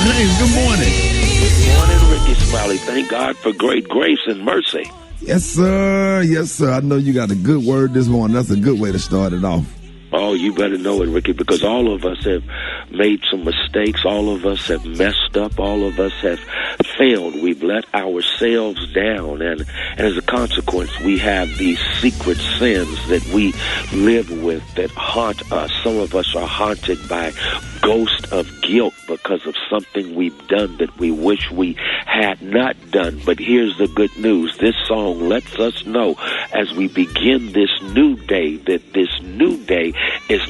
Haynes, good morning. Good morning, Rickey Smiley. Thank God for great grace and mercy. Yes, sir. Yes, sir. I know you got a good word this morning. That's a good way to start it off. Oh, you better know it, Ricky, because all of us have made some mistakes. All of us have messed up. All of us have failed. We've let ourselves down. And as a consequence, we have these secret sins that we live with that haunt us. Some of us are haunted by ghost of guilt because of something we've done that we wish we had not done. But here's the good news. This song lets us know as we begin this new day that this new day is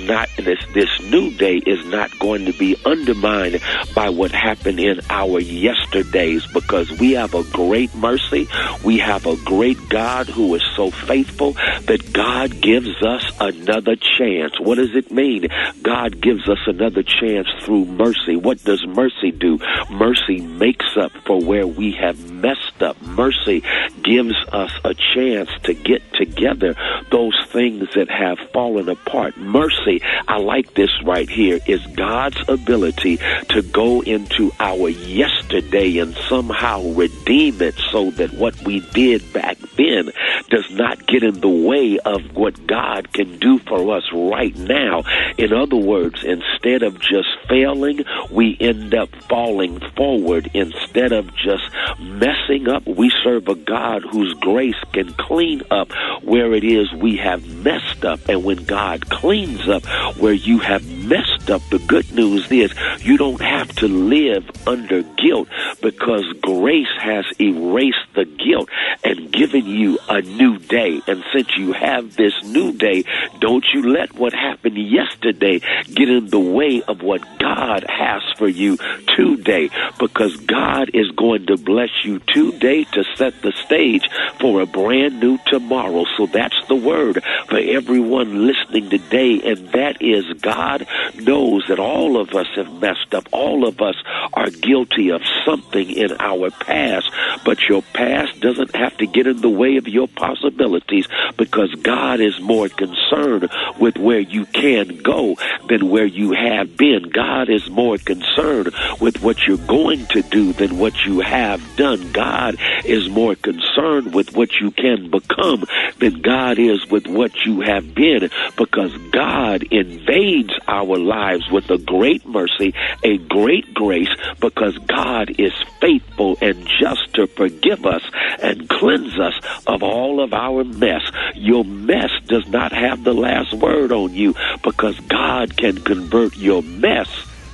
not going to be undermined by what happened in our yesterdays, because we have a great mercy. We have a great God who is so faithful that God gives us another chance. What does it mean? God gives us another chance through mercy. What does mercy do? Mercy makes up for where we have messed up. Mercy gives us a chance to get together those things that have fallen apart. Mercy, I like this right here, is God's ability to go into our yesterday and somehow redeem it so that what we did back then does not get in the way of what God can do for us right now. In other words, instead of just failing, we end up falling forward. Instead of just messing up, we serve a God whose grace can clean up where it is we have messed up. And when God cleans up where you have messed up, the good news is you don't have to live under guilt, because grace has erased the guilt and given you a new day. And since you have this new day, don't you let what happened yesterday get in the way of what God has for you today, because God is going to bless you today to set the stage for a brand new tomorrow. So that's the word for everyone listening today, and that is God knows that all of us have messed up. All of us are guilty of something in our past, but your past doesn't have to get in the way of your possibilities, because God is more concerned with where you can go than where you have been. God is more concerned with what you're going to do than what you have done. God is more concerned with what you can become than God is with what you have been, because God invades our lives with a great mercy, a great grace, because God is faithful and just to forgive us and cleanse us of all of our mess. Your mess does not have the last word on you, because God can convert your mess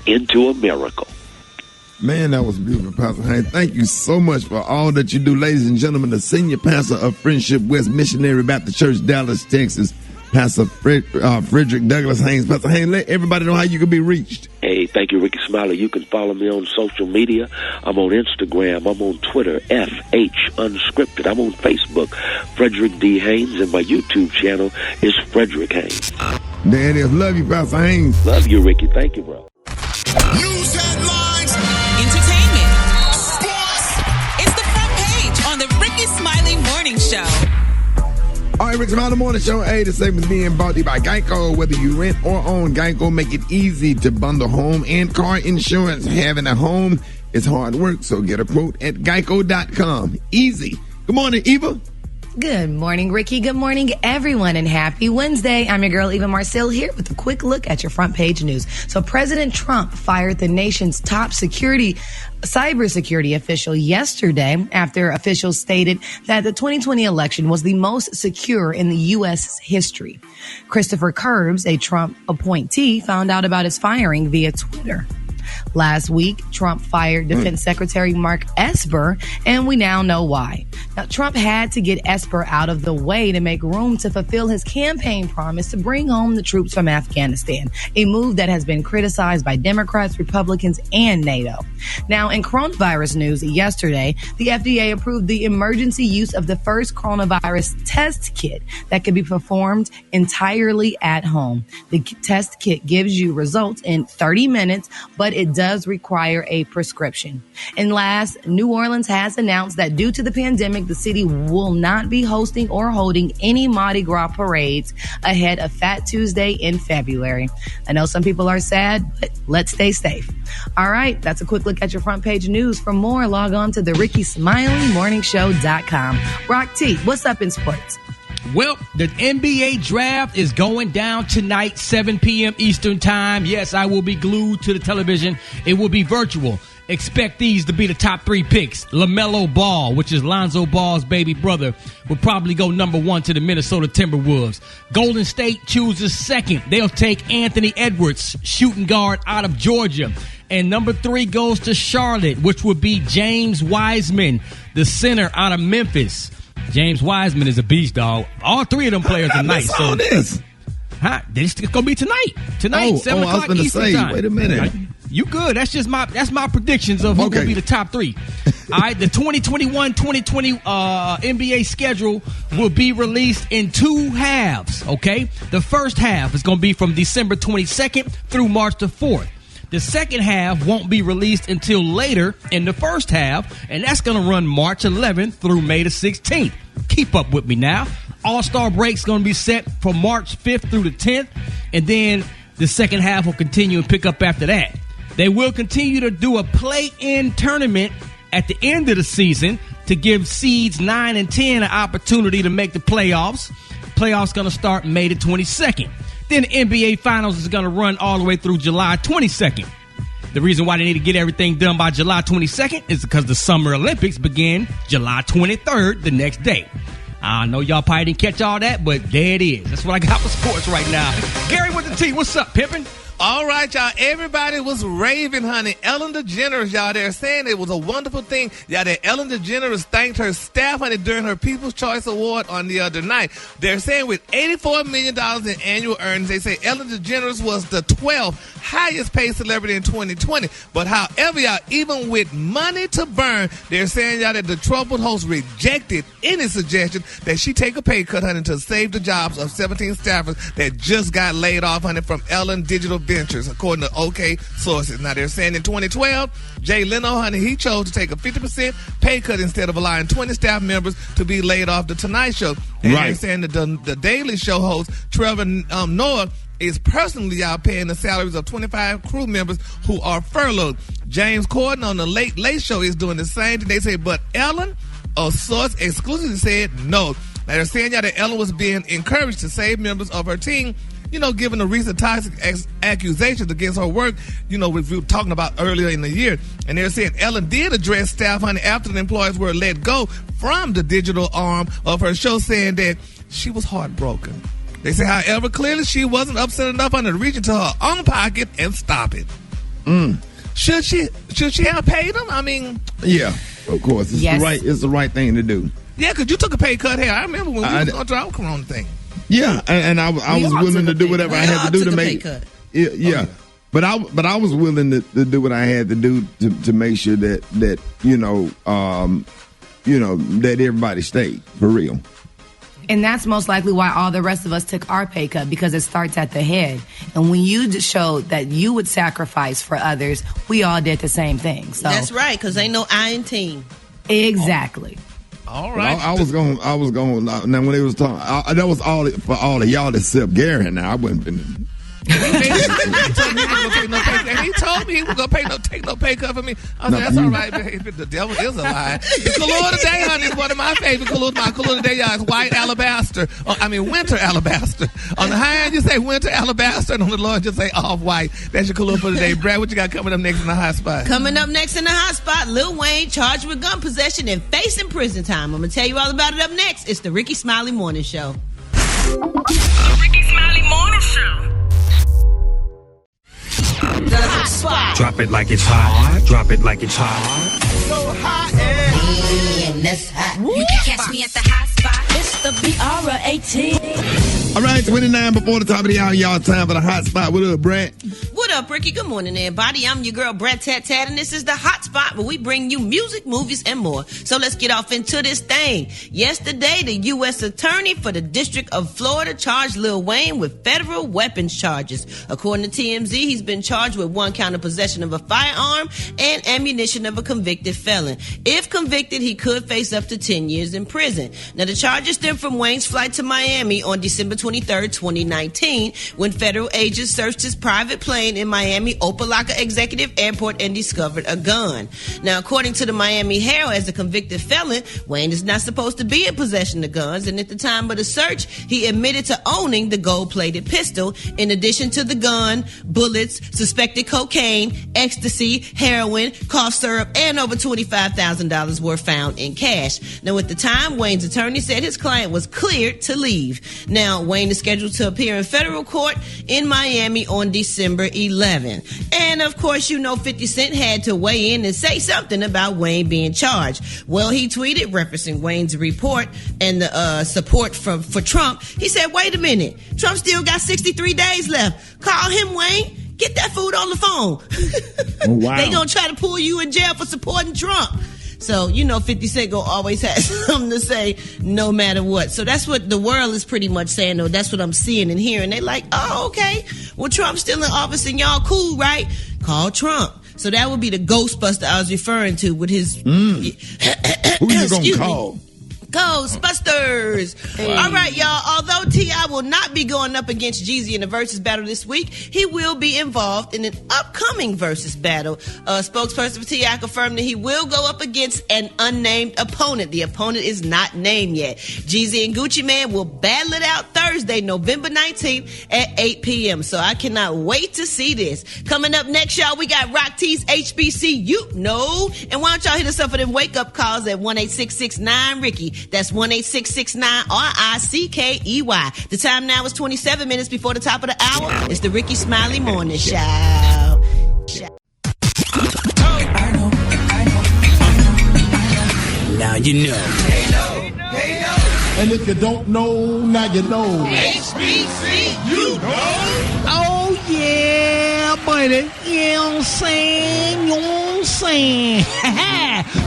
into a miracle. Man, that was beautiful, Pastor Haynes. Thank you so much for all that you do. Ladies and gentlemen, the senior pastor of Friendship West Missionary Baptist Church, Dallas, Texas, Pastor Frederick Douglass Haynes. Pastor Haynes, let everybody know how you can be reached. Hey, thank you, Rickey Smiley. You can follow me on social media. I'm on Instagram. I'm on Twitter, FH Unscripted. I'm on Facebook, Frederick D. Haynes, and my YouTube channel is Frederick Haynes. There it is. Love you, Pastor Haynes. Love you, Ricky. Thank you, bro. News headlines, entertainment, sports. It's the front page on the Rickey Smiley Morning Show. All right, Rickey Smiley Morning Show. Hey, this segment is being brought to you by Geico. Whether you rent or own, Geico make it easy to bundle home and car insurance. Having a home is hard work, so get a quote at geico.com. Easy. Good morning, Eva. Good morning, Ricky. Good morning, everyone, and happy Wednesday. I'm your girl, Eva Marcel, here with a quick look at your front page news. So President Trump fired the nation's top cybersecurity official yesterday after officials stated that the 2020 election was the most secure in the U.S. history. Christopher Curbs, a Trump appointee, found out about his firing via Twitter. Last week, Trump fired Defense Secretary Mark Esper, and we now know why. Now, Trump had to get Esper out of the way to make room to fulfill his campaign promise to bring home the troops from Afghanistan, a move that has been criticized by Democrats, Republicans, and NATO. Now, in coronavirus news, yesterday, the FDA approved the emergency use of the first coronavirus test kit that could be performed entirely at home. The test kit gives you results in 30 minutes, but it does require a prescription. And last, New Orleans has announced that due to the pandemic, the city will not be hosting or holding any Mardi Gras parades ahead of Fat Tuesday in February. I know some people are sad, but let's stay safe. All right, that's a quick look at your front page news. For more, log on to the RickySmileyMorningShow.com. Rock T, what's up in sports? Well, the NBA draft is going down tonight, 7 p.m. Eastern time. Yes, I will be glued to the television. It will be virtual. Expect these to be the top 3 picks. LaMelo Ball, which is Lonzo Ball's baby brother, will probably go number 1 to the Minnesota Timberwolves. Golden State chooses second. They'll take Anthony Edwards, shooting guard out of Georgia. And number 3 goes to Charlotte, which would be James Wiseman, the center out of Memphis. James Wiseman is a beast, dog. All 3 of them players are nice. So this. Huh? It's gonna be tonight. Tonight, 7 o'clock Eastern time. Wait a minute. You good? That's my predictions of who will be the top 3. All right, the 2021-2020 NBA schedule will be released in 2 halves. Okay, the first half is gonna be from December 22nd through March the 4th. The second half won't be released until later in the first half, and that's going to run March 11th through May the 16th. Keep up with me now. All-Star break's going to be set for March 5th through the 10th, and then the second half will continue and pick up after that. They will continue to do a play-in tournament at the end of the season to give seeds 9 and 10 an opportunity to make the playoffs. The playoffs going to start May the 22nd. Then the NBA Finals is going to run all the way through July 22nd. The reason why they need to get everything done by July 22nd is because the Summer Olympics begin July 23rd, the next day. I know y'all probably didn't catch all that, but there it is. That's what I got for sports right now. Gary with the T, what's up, pimpin'? All right, y'all. Everybody was raving, honey. Ellen DeGeneres, y'all, they're saying it was a wonderful thing. Yeah, that Ellen DeGeneres thanked her staff, honey, during her People's Choice Award on the other night. They're saying with $84 million in annual earnings, they say Ellen DeGeneres was the 12th highest paid celebrity in 2020. But however, y'all, even with money to burn, they're saying, y'all, that the troubled host rejected any suggestion that she take a pay cut, honey, to save the jobs of 17 staffers that just got laid off, honey, from Ellen Digital Ventures, according to OK sources. Now, they're saying in 2012, Jay Leno, honey, he chose to take a 50% pay cut instead of allowing 20 staff members to be laid off the Tonight Show. And they're saying that the Daily Show host, Trevor Noah, is personally out paying the salaries of 25 crew members who are furloughed. James Corden on the Late Late Show is doing the same thing. They say, but Ellen, a source exclusively said no. Now, they're saying that Ellen was being encouraged to save members of her team, you know, given the recent toxic accusations against her work, you know, we were talking about earlier in the year. And they're saying Ellen did address staff, honey, after the employees were let go from the digital arm of her show, saying that she was heartbroken. They say, however, clearly she wasn't upset enough to reach into her own pocket and stop it. Should she have paid them? I mean, yeah, of course, it's the right thing to do. Yeah, because you took a pay cut here. I remember when we was going through our corona thing. Yeah, and I was willing to do whatever I had to do to make it. Yeah. But I was willing to do what I had to do to make sure that that everybody stayed for real. And that's most likely why all the rest of us took our pay cut, because it starts at the head. And when you showed that you would sacrifice for others, we all did the same thing. So that's right, because ain't no I in team. Exactly. All right. I was going. Now when they was talking, that was all for all of y'all except Gary. Now I wasn't finna. He told me he was going to take no pay cut for me. I said, that's all right, baby. The devil is a lie. The color today, honey, is one of my favorite colors. My color today, y'all, is white alabaster. Winter alabaster. On the high end, you say winter alabaster, and on the low end, you say off-white. That's your color for today. Brad, what you got coming up next in the hot spot? Coming up next in the hot spot, Lil Wayne charged with gun possession and facing prison time. I'm going to tell you all about it up next. It's the Rickey Smiley Morning Show. The Rickey Smiley Morning Show. The hot spot. Drop it like it's hot. Drop it like it's hot. So hot and that's hot. You can catch me at the hot spot. It's the BRAT. All right, 29 before the top of the hour, y'all. Time for the hot spot. What up, Brett? What up, Ricky? Good morning, everybody. I'm your girl, Brett Tat Tat, and this is the hot spot where we bring you music, movies, and more. So let's get off into this thing. Yesterday, the U.S. Attorney for the District of Florida charged Lil Wayne with federal weapons charges. According to TMZ, he's been charged with 1 count of possession of a firearm and ammunition of a convicted felon. If convicted, he could face up to 10 years in prison. Now, the charges stem from Wayne's flight to Miami on December 23rd, 2019, when federal agents searched his private plane in Miami Opa-locka Executive Airport and discovered a gun. Now, according to the Miami Herald, as a convicted felon, Wayne is not supposed to be in possession of guns, and at the time of the search, he admitted to owning the gold-plated pistol, in addition to the gun, bullets, suspected cocaine, ecstasy, heroin, cough syrup, and over $25,000 were found in cash. Now, at the time, Wayne's attorney said his client was cleared to leave. Now, Wayne is scheduled to appear in federal court in Miami on December 11. And of course, you know 50 Cent had to weigh in and say something about Wayne being charged. Well, he tweeted referencing Wayne's report and the support for Trump. He said, wait a minute, Trump still got 63 days left. Call him, Wayne. Get that food on the phone. Oh, wow. They gonna try to pull you in jail for supporting Trump. So, you know, 50 Cent gonna always have something to say no matter what. So that's what the world is pretty much saying, though. That's what I'm seeing and hearing. They like, oh, okay. Well, Trump's still in office and y'all cool, right? Call Trump. So that would be the Ghostbuster I was referring to with his... Who you gonna call? Ghostbusters. Hey. All right, y'all. Although T.I. will not be going up against Jeezy in the Versus battle this week, he will be involved in an upcoming Versus battle. Spokesperson for T.I. confirmed that he will go up against an unnamed opponent. The opponent is not named yet. Jeezy and Gucci Mane will battle it out Thursday, November 19th at 8 p.m. So I cannot wait to see this. Coming up next, y'all, we got Rock T's HBCU. No. And why don't y'all hit us up for them wake-up calls at 1-866-9-RICKY. That's 1-866-9-RICKEY. The time now is 27 minutes before the top of the hour. It's the Rickey Smiley Morning Show. Now you know. And if you don't know, now you know. HBCU, Oh, yeah, buddy. You know what I'm saying? You know what I'm saying?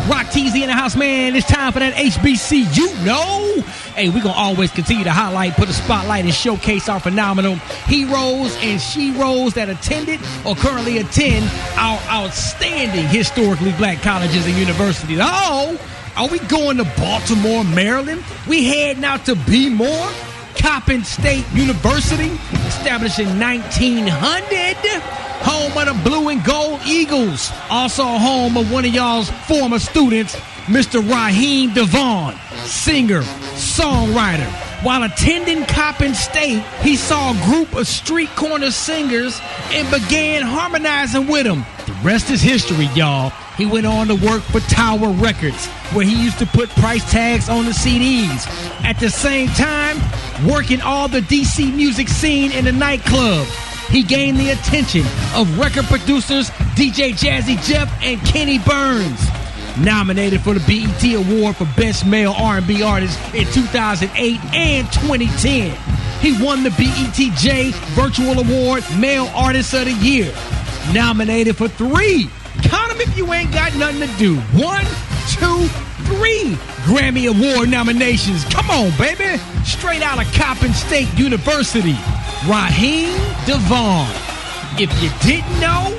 Rock TZ in the house, man. It's time for that HBCU, no? Hey, we're going to always continue to highlight, put a spotlight, and showcase our phenomenal heroes and she-ros that attended or currently attend our outstanding historically black colleges and universities. Oh, are we going to Baltimore, Maryland? We heading out to B-More? Coppin State University, established in 1900, home of the Blue and Gold Eagles, also home of one of y'all's former students, Mr. Raheem Devon, singer, songwriter. While attending Coppin State, he saw a group of street corner singers and began harmonizing with them. The rest is history, y'all. He went on to work for Tower Records, where he used to put price tags on the CDs. At the same time, working all the DC music scene in the nightclub. He gained the attention of record producers DJ Jazzy Jeff and Kenny Burns. Nominated for the BET Award for Best Male R&B Artist in 2008 and 2010. He won the BETJ Virtual Award Male Artist of the Year. Nominated for 3. Count them if you ain't got nothing to do. 1, 2, 3 Grammy Award nominations. Come on, baby. Straight out of Coppin State University. Raheem Devon. If you didn't know,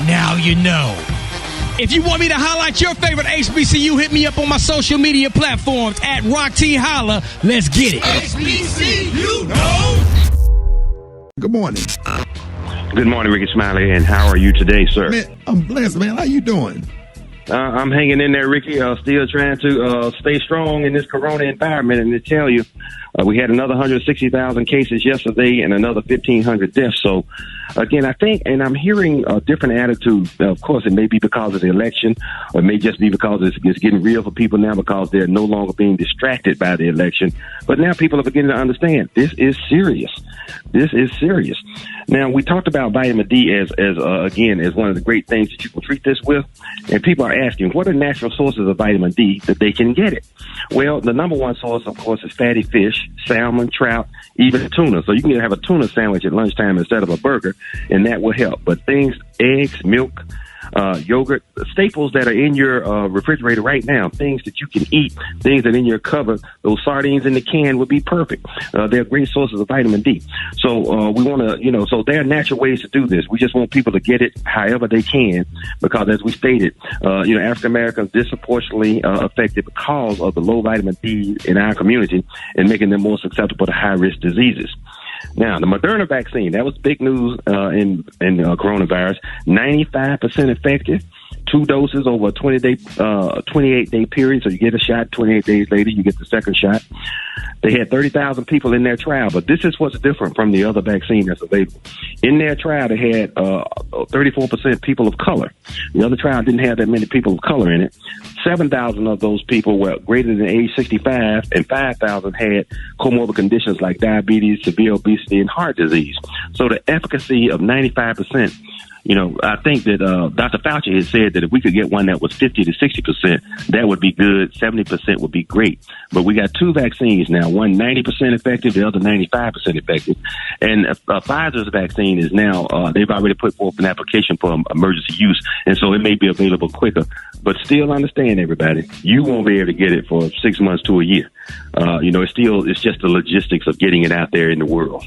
now you know. If you want me to highlight your favorite HBCU, hit me up on my social media platforms at Rock T Holla. Let's get it. HBCU, no. Good morning. Good morning, Rickey Smiley, and how are you today, sir? Man, I'm blessed, man. How you doing? I'm hanging in there, Ricky. Still trying to stay strong in this corona environment, and to tell you, we had another 160,000 cases yesterday and another 1,500 deaths. So, again, I think, and I'm hearing a different attitude. Of course, it may be because of the election, or it may just be because it's getting real for people now because they're no longer being distracted by the election. But now people are beginning to understand this is serious. This is serious. Now, we talked about vitamin D as one of the great things that you can treat this with. And people are asking, what are natural sources of vitamin D that they can get it? Well, the number one source, of course, is fatty fish. salmon, trout, even tuna. So you can have a tuna sandwich at lunchtime instead of a burger, and that will help. But things, eggs, milk, yogurt, staples that are in your refrigerator right now, things that you can eat, things that are in your cupboard, those sardines in the can would be perfect. They're great sources of vitamin D. So we want to, so there are natural ways to do this. We just want people to get it however they can, because as we stated, African Americans disproportionately affected because of the low vitamin D in our community and making them more susceptible to high-risk diseases. Now, the Moderna vaccine, that was big news in coronavirus. 95% effective, 2 doses over a 28-day period. So you get a shot, 28 days later, you get the second shot. They had 30,000 people in their trial, but this is what's different from the other vaccine that's available. In their trial, they had 34% people of color. The other trial didn't have that many people of color in it. 7,000 of those people were greater than age 65, and 5,000 had comorbid conditions like diabetes, severe obesity, and heart disease. So the efficacy of 95%, I think that Dr. Fauci had said that if we could get one that was 50 to 60%, that would be good. 70% would be great. But we got 2 vaccines now, one 90% effective, the other 95% effective. And Pfizer's vaccine is now, they've already put forth an application for emergency use, and so it may be available quicker. But still understand, everybody, you won't be able to get it for 6 months to a year. It's just the logistics of getting it out there in the world.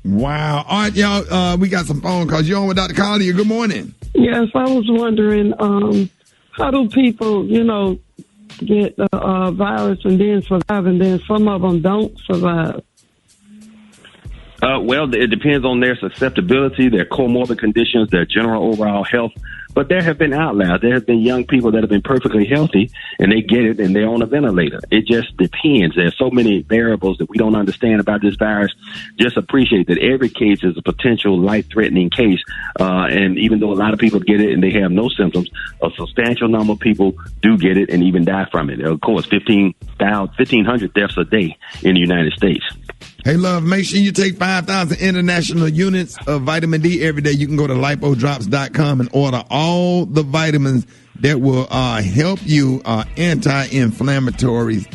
Wow. All right, y'all, we got some phone calls. You're on with Dr. Collier. Good morning. Yes, I was wondering, how do people, get the virus and then survive, and then some of them don't survive? Well, it depends on their susceptibility, their comorbid conditions, their general overall health. But there have been outliers. There have been young people that have been perfectly healthy, and they get it, and they're on a ventilator. It just depends. There's so many variables that we don't understand about this virus. Just appreciate that every case is a potential life-threatening case. And even though a lot of people get it and they have no symptoms, a substantial number of people do get it and even die from it. Of course, 1,500 deaths a day in the United States. Hey, love, make sure you take 5,000 international units of vitamin D every day. You can go to lipodrops.com and order all the vitamins that will help you, anti-inflammatories,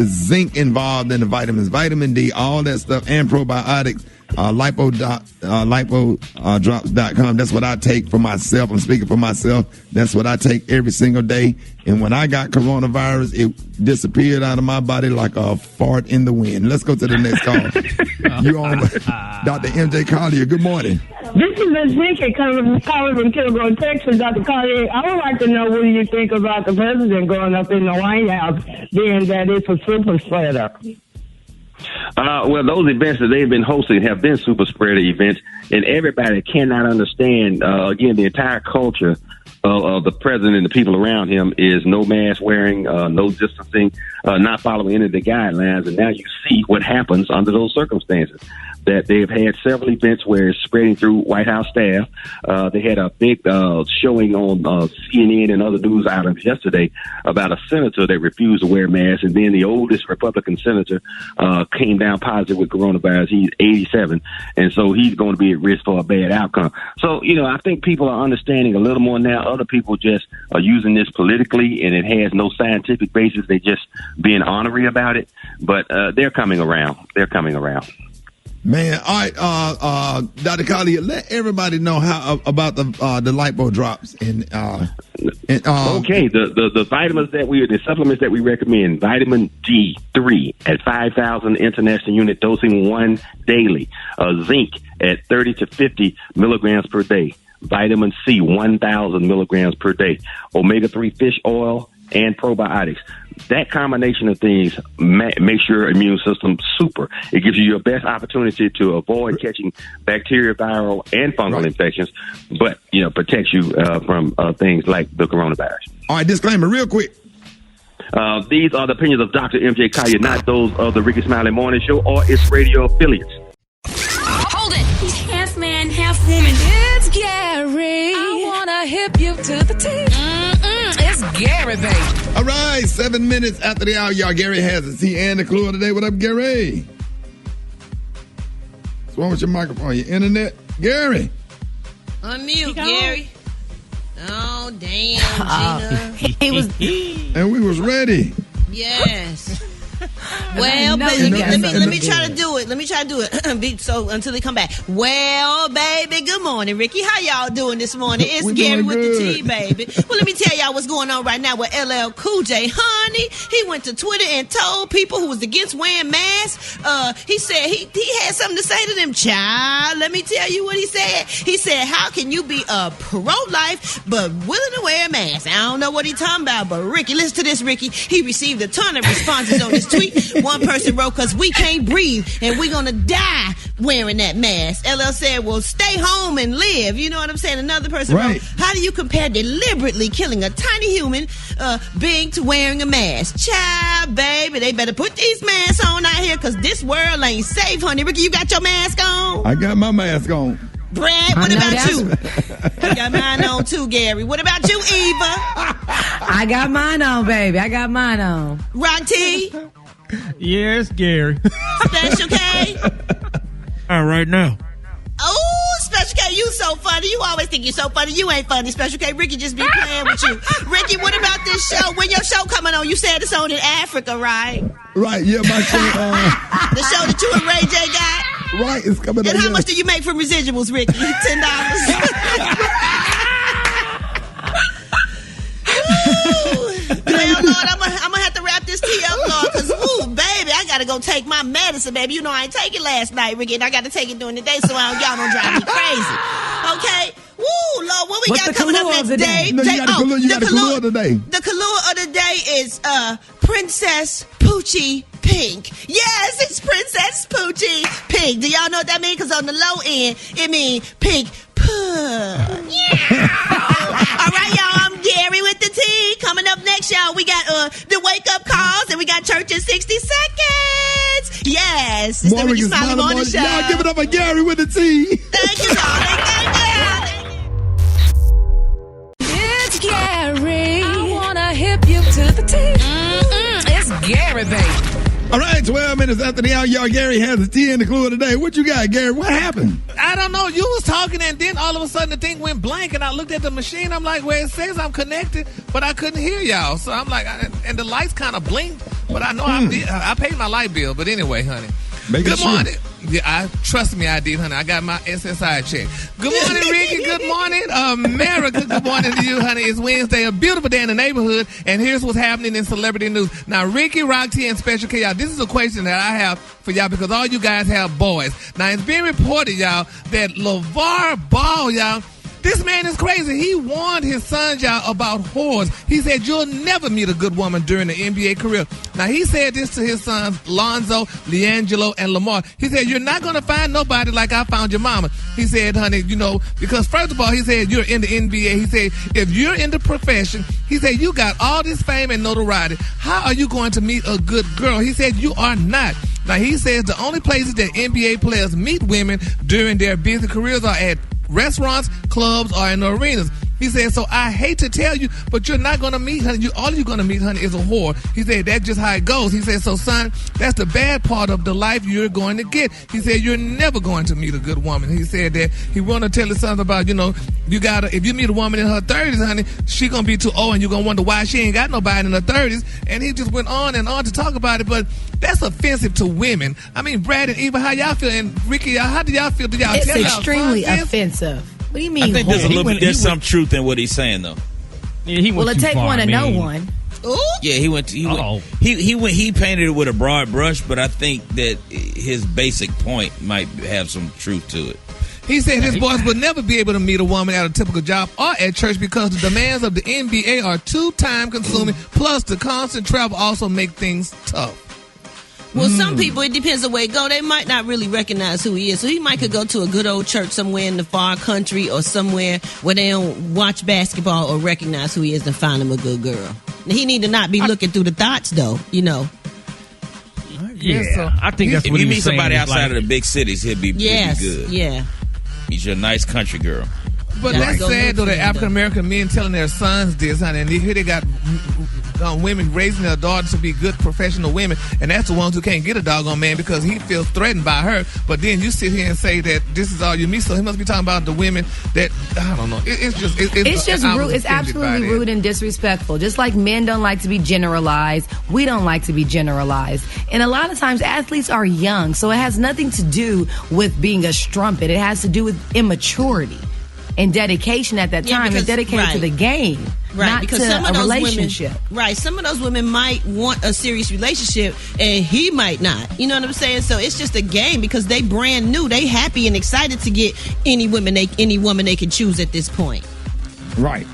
zinc involved in the vitamins, vitamin D, all that stuff, and probiotics. Lipodrops.com. That's what I take for myself. I'm speaking for myself. That's what I take every single day. And when I got coronavirus, it disappeared out of my body like a fart in the wind. Let's go to the next call. You on Dr. MJ Collier. Good morning. This is Ezekiel calling from Kilgore, Texas, Dr. Collier. I would like to know what do you think about the president going up in the White House, being that it's a super spreader? Well, those events that they've been hosting have been super spreader events, and everybody cannot understand, again, the entire culture of the president and the people around him is no mask wearing, no distancing, not following any of the guidelines, and now you see what happens under those circumstances. That they've had several events where it's spreading through White House staff. They had a big showing on CNN and other news items yesterday about a senator that refused to wear masks, and then the oldest Republican senator came down positive with coronavirus. He's 87, and so he's going to be at risk for a bad outcome. So, I think people are understanding a little more now. Other people just are using this politically, and it has no scientific basis. They're just being honorary about it, but they're coming around. They're coming around. Man, all right, Dr. Collier, let everybody know how about the lipo drops and okay, the vitamins the supplements that we recommend: vitamin D3 at 5,000 international unit dosing, 1 daily. Zinc at 30 to 50 milligrams per day. Vitamin C, 1,000 milligrams per day. Omega-3 fish oil and probiotics. That combination of things makes your immune system super. It gives you your best opportunity to avoid catching bacterial, viral, and fungal infections, but, protects you from things like the coronavirus. All right, disclaimer real quick. These are the opinions of Dr. MJ Collier, not those of the Rickey Smiley Morning Show or its radio affiliates. Hold it. He's half man, half woman. It's Gary. I want to hip you to the teeth. It's Gary, baby. All right, 7 minutes after the hour, y'all. Gary has a T and the clue of the day. What up, Gary? What's wrong with your microphone? Your internet? Gary. Unmute, Gary. Oh, damn, Gina. And we was ready. Yes. Well, baby, let me try to do it. Let me try to do it. So until they come back. Well, baby, good morning, Ricky. How y'all doing this morning? It's Gary with the T, baby. Well, let me tell y'all what's going on right now with LL Cool J. Honey, he went to Twitter and told people who was against wearing masks. He said he had something to say to them. Child, let me tell you what he said. He said, how can you be pro-life but willing to wear a mask? I don't know what he talking about, but Ricky, listen to this, Ricky. He received a ton of responses on his tweet. One person wrote, because we can't breathe and we're going to die wearing that mask. LL said, well, stay home and live. You know what I'm saying? Another person wrote, how do you compare deliberately killing a tiny human being to wearing a mask? Child, baby, they better put these masks on out here because this world ain't safe, honey. Ricky, you got your mask on? I got my mask on. Brad, what about you? I got mine on too, Gary. What about you, Eva? I got mine on, baby. I got mine on. Rock T? Yes, Gary. Special K? All right now. Oh, Special K, you so funny. You always think you're so funny. You ain't funny, Special K. Ricky just be playing with you. Ricky, what about this show? When your show coming on? You said it's on in Africa, right? Right, yeah, my show. The show that you and Ray J got? Right, it's coming on. And how much do you make from residuals, Ricky? $10. Well, Lord, I'm gonna have to wrap this tea up, Lord, because, ooh, baby, I gotta go take my medicine, baby. You know I ain't take it last night, Ricky, and I gotta take it during the day so y'all don't drive me crazy. Okay? Woo, Lord, what we got coming up next day? No, you got the Kahlua of the day. The Kahlua of the day is Princess Poochie Pink. Yes, it's Princess Poochie Pink. Do y'all know what that means? Because on the low end, it means pink. Yeah. All right, y'all, I'm Gary with the T. Coming up next, y'all, we got the wake-up calls, and we got church in 60 seconds. Yes, it's the Rickey Smiley Morning Show. Y'all give it up for Gary with the T. Thank you, darling. It's Gary. I want to hip you to the T. It's Gary, baby. All right, 12 minutes after the hour, y'all, Gary has the tea and the clue of the day. What you got, Gary? What happened? I don't know. You was talking, and then all of a sudden the thing went blank, and I looked at the machine. I'm like, well, it says I'm connected, but I couldn't hear y'all. So I'm like, and the lights kind of blinked, but I know I paid my light bill. But anyway, honey. Good morning. Yeah, trust me, I did, honey. I got my SSI check. Good morning, Ricky. Good morning, America. Good morning to you, honey. It's Wednesday, a beautiful day in the neighborhood, and here's what's happening in celebrity news. Now, Ricky, Rock T, and Special K, y'all, this is a question that I have for y'all because all you guys have boys. Now, it's being reported, y'all, that LeVar Ball, y'all, this man is crazy. He warned his sons, y'all, about whores. He said, you'll never meet a good woman during the NBA career. Now, he said this to his sons, Lonzo, Leangelo, and Lamar. He said, you're not going to find nobody like I found your mama. He said, honey, you know, because first of all, he said, you're in the NBA. He said, if you're in the profession, he said, you got all this fame and notoriety. How are you going to meet a good girl? He said, you are not. Now, he says the only places that NBA players meet women during their busy careers are at restaurants, clubs, or in the arenas. He said, so I hate to tell you, but you're not going to meet, honey. All you're going to meet, honey, is a whore. He said, that's just how it goes. He said, so son, that's the bad part of the life you're going to get. He said, you're never going to meet a good woman. He said that he want to tell his sons about, you know, you got to, if you meet a woman in her 30s, honey, she going to be too old and you're going to wonder why she ain't got nobody in her 30s. And he just went on and on to talk about it, but that's offensive to women. I mean, Brad and Eva, how y'all feel? And Ricky, how do y'all feel? Do y'all It's tell y'all extremely sons offensive. What do you mean? I think there's some truth in what he's saying, though. Yeah, he went well, it too take far, one to know one. Ooh. Yeah, he painted it with a broad brush, but I think that his basic point might have some truth to it. He said his boys would never be able to meet a woman at a typical job or at church because the demands of the NBA are too time consuming. Plus, the constant travel also make things tough. Well, some people, it depends on where they go. They might not really recognize who he is. So he might could go to a good old church somewhere in the far country or somewhere where they don't watch basketball or recognize who he is and find him a good girl. He need to not be looking through the thoughts, though, you know. Yeah, I think that's if what you he's meet somebody saying, outside like, of the big cities, he'll be good. Yeah. He's your nice country girl. But that's sad, though, that African-American men telling their sons this, honey, and here they got doggone women raising their daughters to be good professional women, and that's the ones who can't get a doggone man because he feels threatened by her. But then you sit here and say that this is all you meet, so he must be talking about the women that, I don't know. It's just rude. It's absolutely rude and disrespectful. Just like men don't like to be generalized, we don't like to be generalized. And a lot of times athletes are young, so it has nothing to do with being a strumpet. It has to do with immaturity and dedication at that time, and dedicated to the game, not because to some of a those relationship. Women, some of those women might want a serious relationship, and he might not. You know what I'm saying? So it's just a game because they brand new. They happy and excited to get any woman they can choose at this point. Right.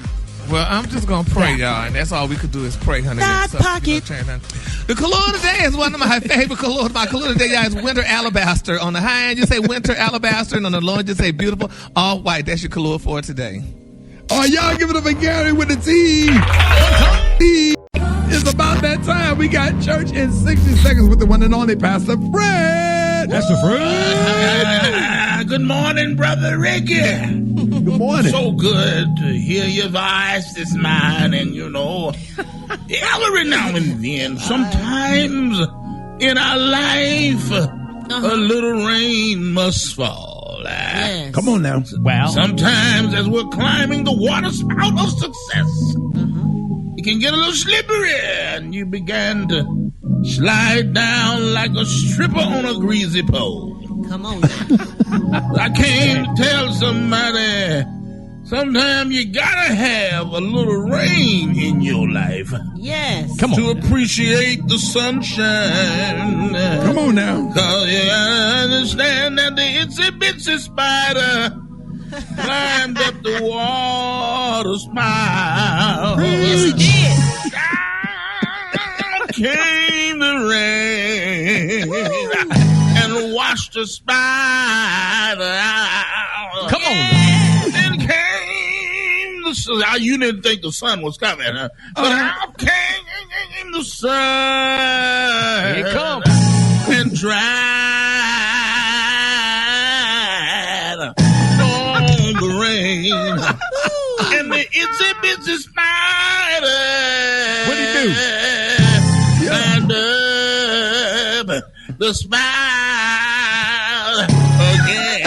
Well, I'm just going to pray, y'all, and that's all we could do is pray, honey. God pocket. The color today is one of my favorite colors. My color today, y'all, is winter alabaster. On the high end, you say winter alabaster, and on the low end, you say beautiful all white. That's your color for today. Oh, y'all give it up for Gary with the T. It's about that time. We got church in 60 seconds with the one and only Pastor Fred. Pastor Fred. Good morning, Brother Ricky. Good morning. So good to hear your voice this morning, every now and then, sometimes in our life, a little rain must fall. Yes. Come on now. Wow. Sometimes as we're climbing the water spout of success, it can get a little slippery and you begin to slide down like a stripper on a greasy pole. Come on. I came to tell somebody, sometimes you gotta have a little rain in your life. Yes. Come on. To appreciate the sunshine. Come on now. Cause you gotta understand that the itsy bitsy spider climbed up the water spout. Yes, he did. Down came the rain and washed the spider out. Come on. Then came the sun. You didn't think the sun was coming, huh? But out came the sun. Here it comes. And dried on the rain. And the itsy bitsy spider. What'd he do? Climbed up the spider again.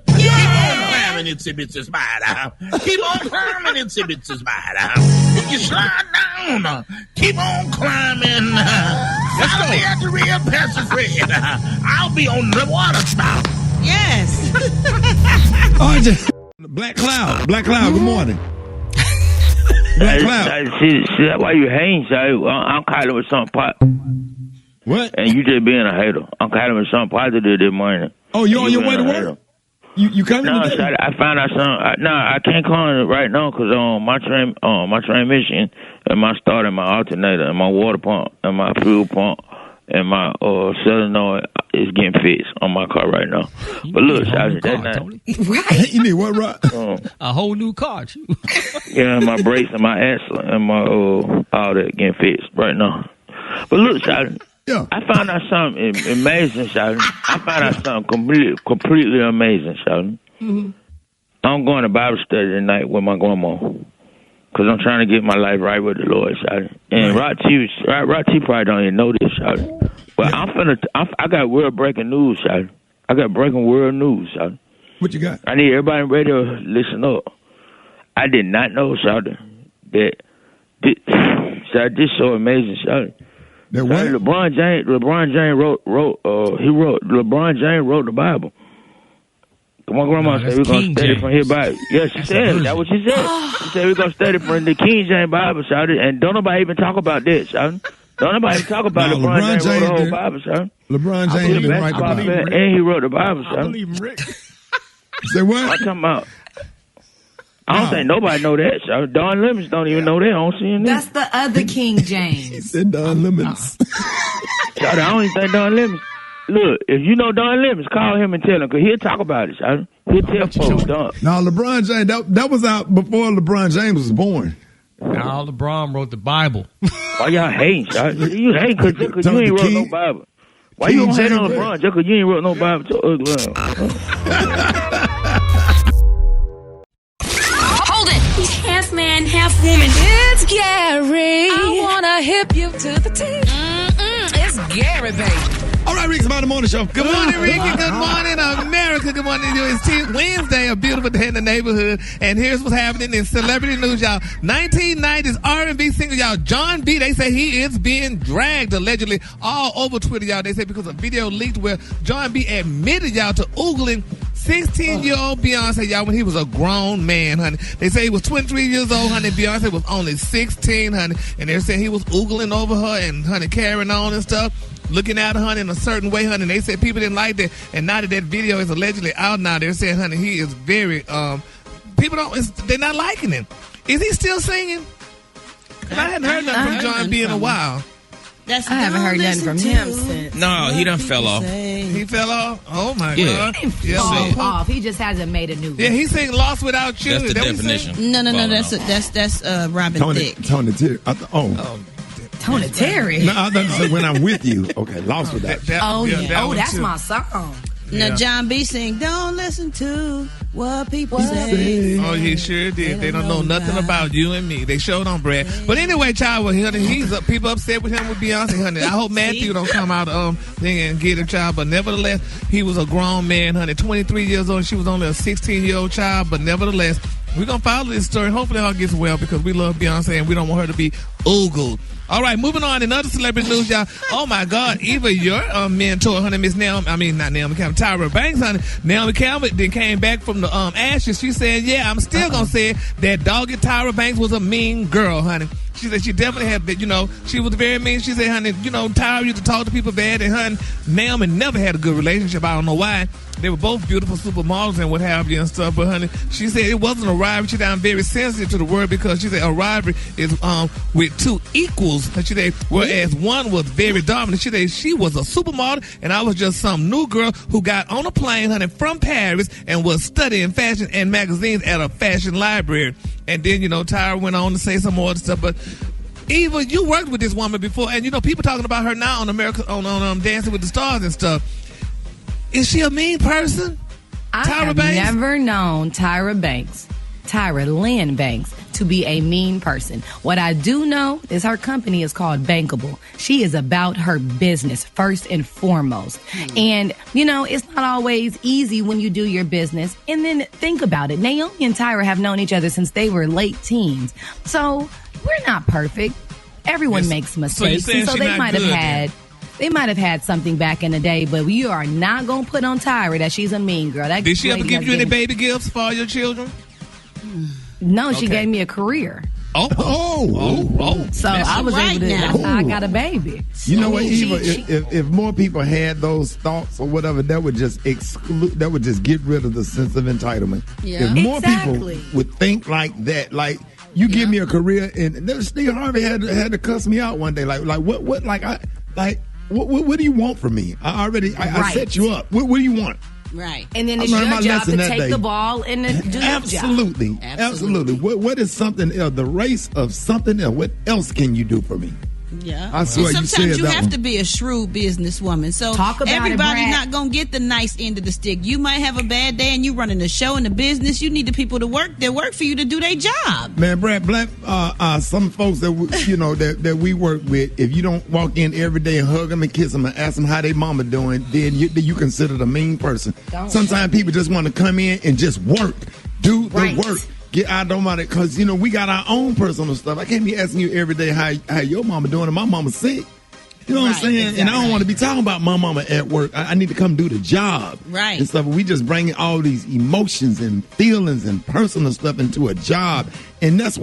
Keep on climbing, itsy bitsy spider. Keep on climbing, itsy bitsy spider. If you slide down, keep on climbing. I'll be at the real Pastor Fred. I'll be on the water spout. Yes. Black Cloud. Good morning. Black Cloud. See, that's why you hating, so I'm calling with something What? And you just being a hater. I'm calling with something positive this morning. Oh, you on your way to work? You coming today? No, I found out something. No, I can't call it right now because my transmission and my starter, my alternator, and my water pump, and my fuel pump, and my solenoid is getting fixed on my car right now. But look, that's not. Right. You need what, right? A whole new car. Yeah, my brakes and my axle and my all that getting fixed right now. But look, Shawty, yeah. I found out something amazing, Shawty. I found out something completely amazing, Shawty. Mm-hmm. I'm going to Bible study tonight with my grandma because I'm trying to get my life right with the Lord, Shawty. And Rod T probably don't even know this, Shawty. But I got world breaking news, Shawty. I got breaking world news, Shawty. What you got? I need everybody on radio listen up. I did not know, Shawty, that this is so amazing, Shawty. That what? LeBron James wrote the Bible. My grandma said we're going to study from his Bible. Yeah, she said. That's what she said. She said we're going to study from the King James Bible, Shawty. And don't nobody even talk about that, Shawty. Don't nobody even talk about LeBron James wrote the whole Bible, Shawty. LeBron James didn't write the Bible. And he wrote the Bible, Shawty. I believe him, Rick. Say what? I'm talking about. I don't think nobody know that. So Don Lemons don't even know that on CNN. That's the other King James. He said Don Lemons. I don't even think Don Lemons. Look, if you know Don Lemons, call him and tell him, because he'll talk about it. He'll tell folks, Don. No, LeBron James, that was out before LeBron James was born. Now LeBron wrote the Bible. Why y'all hating, son? You hate because you ain't wrote no Bible. Why you don't hate on LeBron just because you ain't wrote no Bible to ugly? half woman. It's Gary. I wanna hip you to the T. It's Gary, baby. All right, Rick's about the morning show. Good morning, Ricky. Good morning, America. Good morning to you. It's Wednesday, a beautiful day in the neighborhood. And here's what's happening in celebrity news, y'all. 1990s R&B singer, y'all, John B. They say he is being dragged allegedly all over Twitter, y'all. They say because a video leaked where John B. admitted, y'all, to oogling 16-year-old Beyonce, y'all, when he was a grown man, honey. They say he was 23 years old, honey. Beyonce was only 16, honey. And they're saying he was oogling over her and, honey, carrying on and stuff. Looking at her, honey, in a certain way, honey. They said people didn't like that. And now that video is allegedly out now, they're saying, honey, he is very, they're not liking him. Is he still singing? Because I hadn't heard nothing from John B in a while. I haven't heard nothing from him since. No, he done fell off. He fell off? Oh, my God. He fall off. He just hasn't made a new one. Yeah, he sang Lost Without You. That's the definition. No, that's Robin Thicke. Tony Terry. Tony Terry. No, I thought you said When I'm With You. Okay, Lost Without You. That's my song. Now, John B. sing, don't listen to what people say. Oh, he sure did. They don't know nothing about you and me. They showed on Brad. But anyway, child, he's up. People upset with him with Beyonce, honey. I hope Matthew don't come out thing and get a child. But nevertheless, he was a grown man, honey. 23 years old. She was only a 16-year-old child. But nevertheless, we're going to follow this story. Hopefully all gets well because we love Beyonce and we don't want her to be oogled. All right, moving on in other celebrity news, y'all. Oh, my God. Eva, your mentor, honey, Miss Naomi, not Naomi Campbell, Tyra Banks, honey. Naomi Campbell then came back from the ashes. She said, yeah, I'm still going to say that doggy Tyra Banks was a mean girl, honey. She said she definitely had, she was very mean. She said, honey, Tyra used to talk to people bad, and honey, Naomi never had a good relationship. I don't know why. They were both beautiful supermodels and what have you and stuff, but honey, she said it wasn't a rivalry. She said I'm very sensitive to the word because she said a rivalry is with two equals. She said, whereas one was very dominant. She said she was a supermodel and I was just some new girl who got on a plane, honey, from Paris and was studying fashion and magazines at a fashion library. And then, Tyra went on to say some more stuff, but Eva, you worked with this woman before, and people talking about her now on America on Dancing with the Stars and stuff. Is she a mean person? I have never known Tyra Lynn Banks, to be a mean person. What I do know is her company is called Bankable. She is about her business first and foremost. And, it's not always easy when you do your business. And then think about it. Naomi and Tyra have known each other since they were late teens. So we're not perfect. Everyone makes mistakes. So they might have had something back in the day, but you are not going to put on Tyra that she's a mean girl. Did she ever give you any baby gifts for all your children? No, she gave me a career. Oh. So I was able to, that's how I got a baby. You know what, Eva, if more people had those thoughts or whatever, that would just get rid of the sense of entitlement. Yeah. If more people would think like that, like, you give me a career, and Steve Harvey had to cuss me out one day. What do you want from me? I set you up. What do you want? Right. And then it's your job to take the ball and do your job. Absolutely. What is something else? The race of something else. What else can you do for me? Yeah. I swear sometimes you have one. to be a shrewd businesswoman. So talk about everybody not going to get the nice end of the stick. You might have a bad day and you running a show in the business. You need the people to work for you to do their job. Man, Brad, Black, some folks that we work with, if you don't walk in every day and hug them and kiss them and ask them how they mama doing, then you considered a mean person. Sometimes people just want to come in and just work, do the work. Get out of my, because we got our own personal stuff. I can't be asking you every day how your mama doing and my mama's sick. You know what I'm saying? Exactly. And I don't want to be talking about my mama at work. I need to come do the job. Right. And stuff. We just bringing all these emotions and feelings and personal stuff into a job. And that's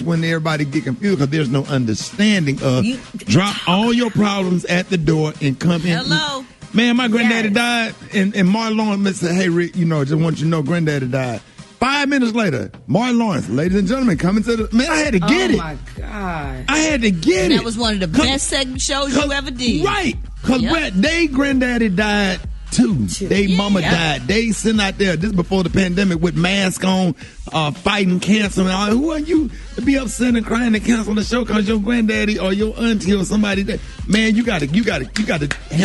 when everybody get confused because there's no understanding of drop all your problems at the door and come in. Hello. Man, my granddaddy died. And Martin Lawrence said, hey, Rick, just want you to know granddaddy died. 5 minutes later, Martin Lawrence, ladies and gentlemen, coming to the... Man, I had to get it. Oh, my God. I had to get it. That was one of the best segment shows you ever did. Right. Because day granddaddy died, Two. They mama died. They sitting out there, this before the pandemic, with masks on, fighting cancer. And all. Who are you to be upset and crying and cancel the show because your granddaddy or your auntie or somebody that, man, you gotta handle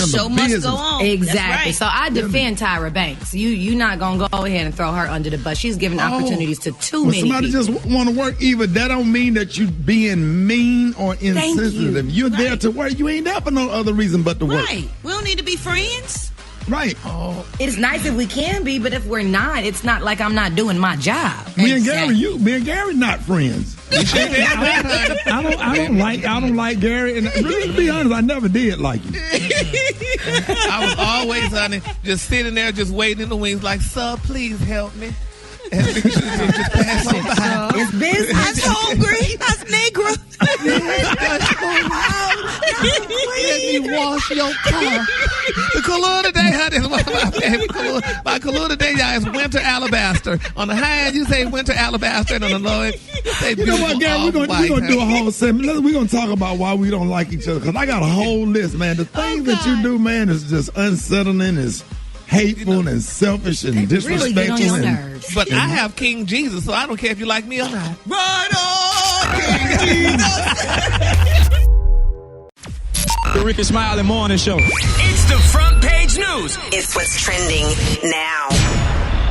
show the must business. go on. Exactly. Right. So I defend Tyra Banks. You not gonna go ahead and throw her under the bus. She's giving opportunities to too many somebody people. just want to work, Eva, that don't mean that you being mean or insensitive. You're there to work. You ain't there for no other reason but to work. Right. We don't need to be friends. Right. It's nice if we can be, but if we're not, it's not like I'm not doing my job. Me and Gary not friends. I don't like Gary, and really, to be honest, I never did like him. I was always, honey, just sitting there, just waiting in the wings, like, sir, please help me. And just pass on by. It's business. I was hungry. I was negro. Let me wash your car. The color today, honey, is my favorite color. My color today, y'all, is winter alabaster. On the high end, you say winter alabaster, and on the low end, you say you know what, Gary? We're gonna do a whole segment. We're gonna talk about why we don't like each other. Because I got a whole list, man. The things that you do, man, is just unsettling. Is hateful and selfish and disrespectful. Really get on your nerves. But I have King Jesus, so I don't care if you like me or not. Right on, King Jesus. The Rickey Smiley Morning Show. It's the front page news. It's what's trending now.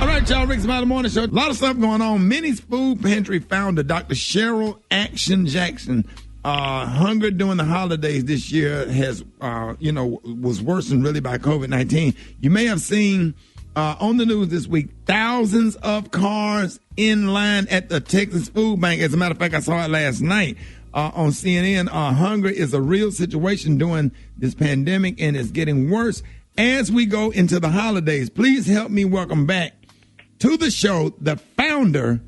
All right, y'all, Rickey Smiley Morning Show. A lot of stuff going on. Minnie's Food Pantry founder, Dr. Cheryl Action Jackson, hunger during the holidays this year has, was worsened really by COVID-19. You may have seen on the news this week, thousands of cars in line at the Texas Food Bank. As a matter of fact, I saw it last night on CNN. Hunger is a real situation during this pandemic, and it's getting worse as we go into the holidays. Please help me welcome back to the show the founder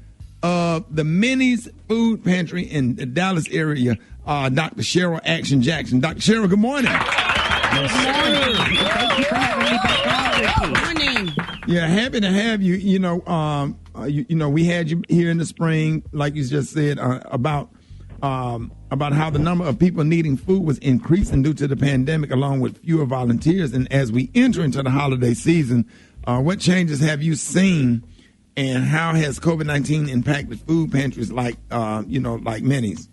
of the Minnie's Food Pantry in the Dallas area, Dr. Cheryl Action Jackson. Dr. Cheryl, good morning. Good morning. Thank you for having me back on. Good morning. Yeah, happy to have you. We had you here in the spring, like you just said, about how the number of people needing food was increasing due to the pandemic, along with fewer volunteers. And as we enter into the holiday season, what changes have you seen? And how has COVID-19 impacted food pantries like Minnie's?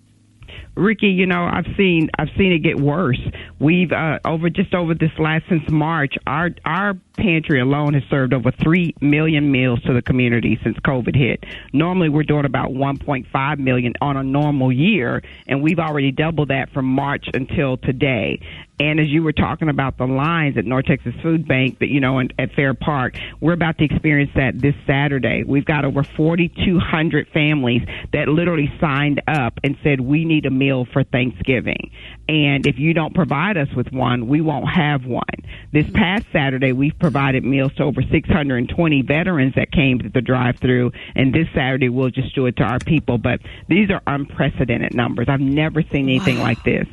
Rickey, I've seen it get worse. We've over this last since March, our pantry alone has served over 3 million meals to the community since COVID hit. Normally, we're doing about 1.5 million on a normal year, and we've already doubled that from March until today. And as you were talking about the lines at North Texas Food Bank, at Fair Park, we're about to experience that this Saturday. We've got over 4,200 families that literally signed up and said, we need a meal for Thanksgiving. And if you don't provide us with one, we won't have one. This past Saturday, we've provided meals to over 620 veterans that came to the drive-thru. And this Saturday, we'll just do it to our people. But these are unprecedented numbers. I've never seen anything like this.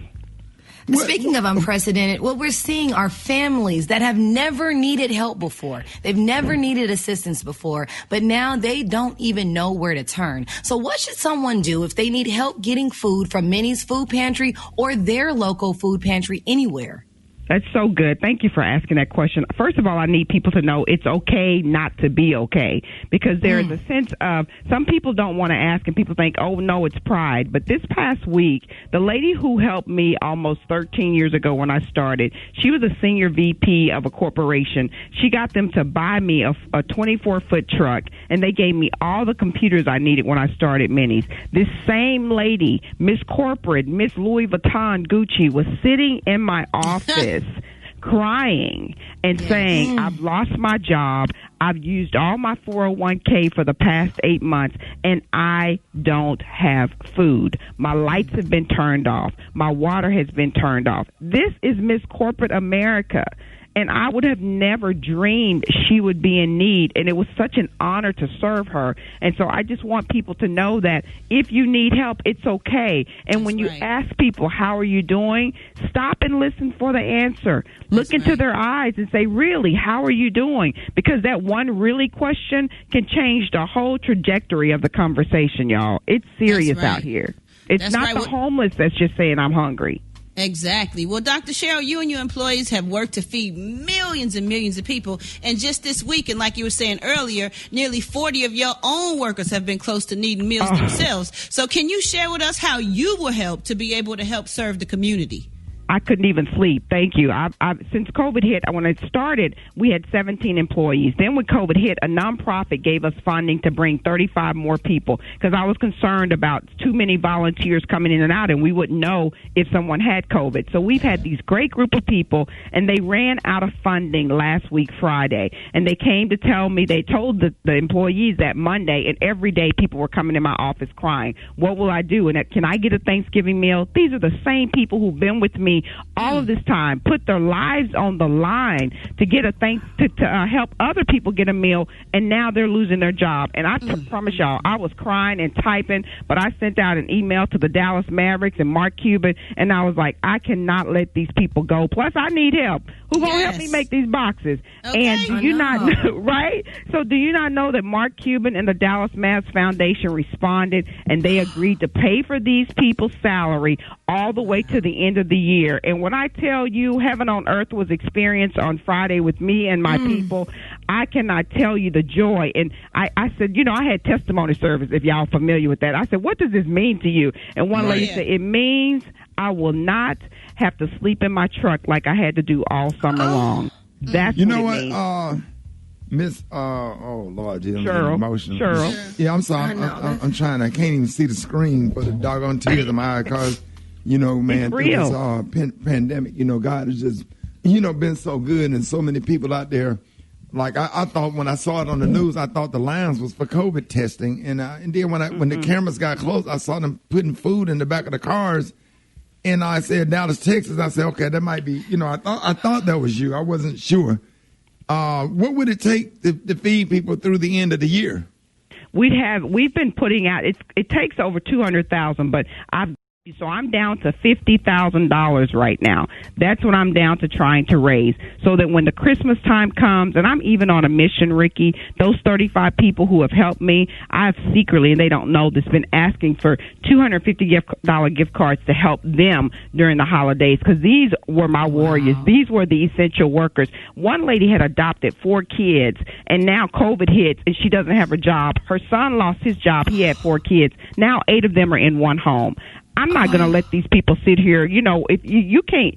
Speaking of unprecedented, what we're seeing are families that have never needed help before. They've never needed assistance before, but now they don't even know where to turn. So what should someone do if they need help getting food from Minnie's Food Pantry or their local food pantry anywhere? That's so good. Thank you for asking that question. First of all, I need people to know it's okay not to be okay, because there is a sense of some people don't want to ask and people think, oh, no, it's pride. But this past week, the lady who helped me almost 13 years ago when I started, she was a senior VP of a corporation. She got them to buy me a 24-foot truck, and they gave me all the computers I needed when I started Minnie's. This same lady, Miss Corporate, Miss Louis Vuitton, Gucci, was sitting in my office crying and saying, I've lost my job. I've used all my 401k for the past 8 months, and I don't have food. My lights have been turned off. My water has been turned off. This is Miss Corporate America. And I would have never dreamed she would be in need. And it was such an honor to serve her. And so I just want people to know that if you need help, it's okay. And when you ask people, how are you doing? Stop and listen for the answer. Look into their eyes and say, really, how are you doing? Because that one really question can change the whole trajectory of the conversation, y'all. It's serious out here. It's not the homeless that's just saying I'm hungry. Exactly. Well, Dr. Cheryl, you and your employees have worked to feed millions and millions of people. And just this week, and like you were saying earlier, nearly 40 of your own workers have been close to needing meals themselves. So can you share with us how you will help to be able to help serve the community? I couldn't even sleep. Thank you. Since COVID hit, when it started, we had 17 employees. Then when COVID hit, a nonprofit gave us funding to bring 35 more people because I was concerned about too many volunteers coming in and out, and we wouldn't know if someone had COVID. So we've had these great group of people, and they ran out of funding last week, Friday. And they came to tell me, they told the employees that Monday, and every day people were coming in my office crying, what will I do? And can I get a Thanksgiving meal? These are the same people who've been with me all of this time, put their lives on the line to get to help other people get a meal, and now they're losing their job. And I promise y'all, I was crying and typing, but I sent out an email to the Dallas Mavericks and Mark Cuban, and I was like, I cannot let these people go. Plus, I need help. Who gonna help me make these boxes? Okay. And do you not know, right? So do you not know that Mark Cuban and the Dallas Mavs Foundation responded, and they agreed to pay for these people's salary all the way to the end of the year? And when I tell you heaven on earth was experienced on Friday with me and my people, I cannot tell you the joy. And I said, I had testimony service, if y'all familiar with that. I said, what does this mean to you? And one lady said, it means I will not have to sleep in my truck like I had to do all summer long. That's you know what it what, Miss, oh Lord, I'm Cheryl. emotional. Cheryl. Yeah, I'm sorry. I'm trying. I can't even see the screen for the doggone tears in my eye because, man, through this pandemic, God has just, been so good, and so many people out there. Like I thought when I saw it on the news, I thought the lines was for COVID testing, and then when the cameras got close, I saw them putting food in the back of the cars. And I said, Dallas, Texas. I said, okay, that might be, I thought that was you. I wasn't sure. What would it take to feed people through the end of the year? We've been putting out, it takes over 200,000, but so I'm down to $50,000 right now. That's what I'm down to trying to raise so that when the Christmas time comes, and I'm even on a mission, Ricky, those 35 people who have helped me, I've secretly, and they don't know this, been asking for $250 gift cards to help them during the holidays because these were my warriors. These were the essential workers. One lady had adopted 4 kids, and now COVID hits, and she doesn't have a job. Her son lost his job. He had 4 kids. Now 8 of them are in one home. I'm not going to let these people sit here. If you can't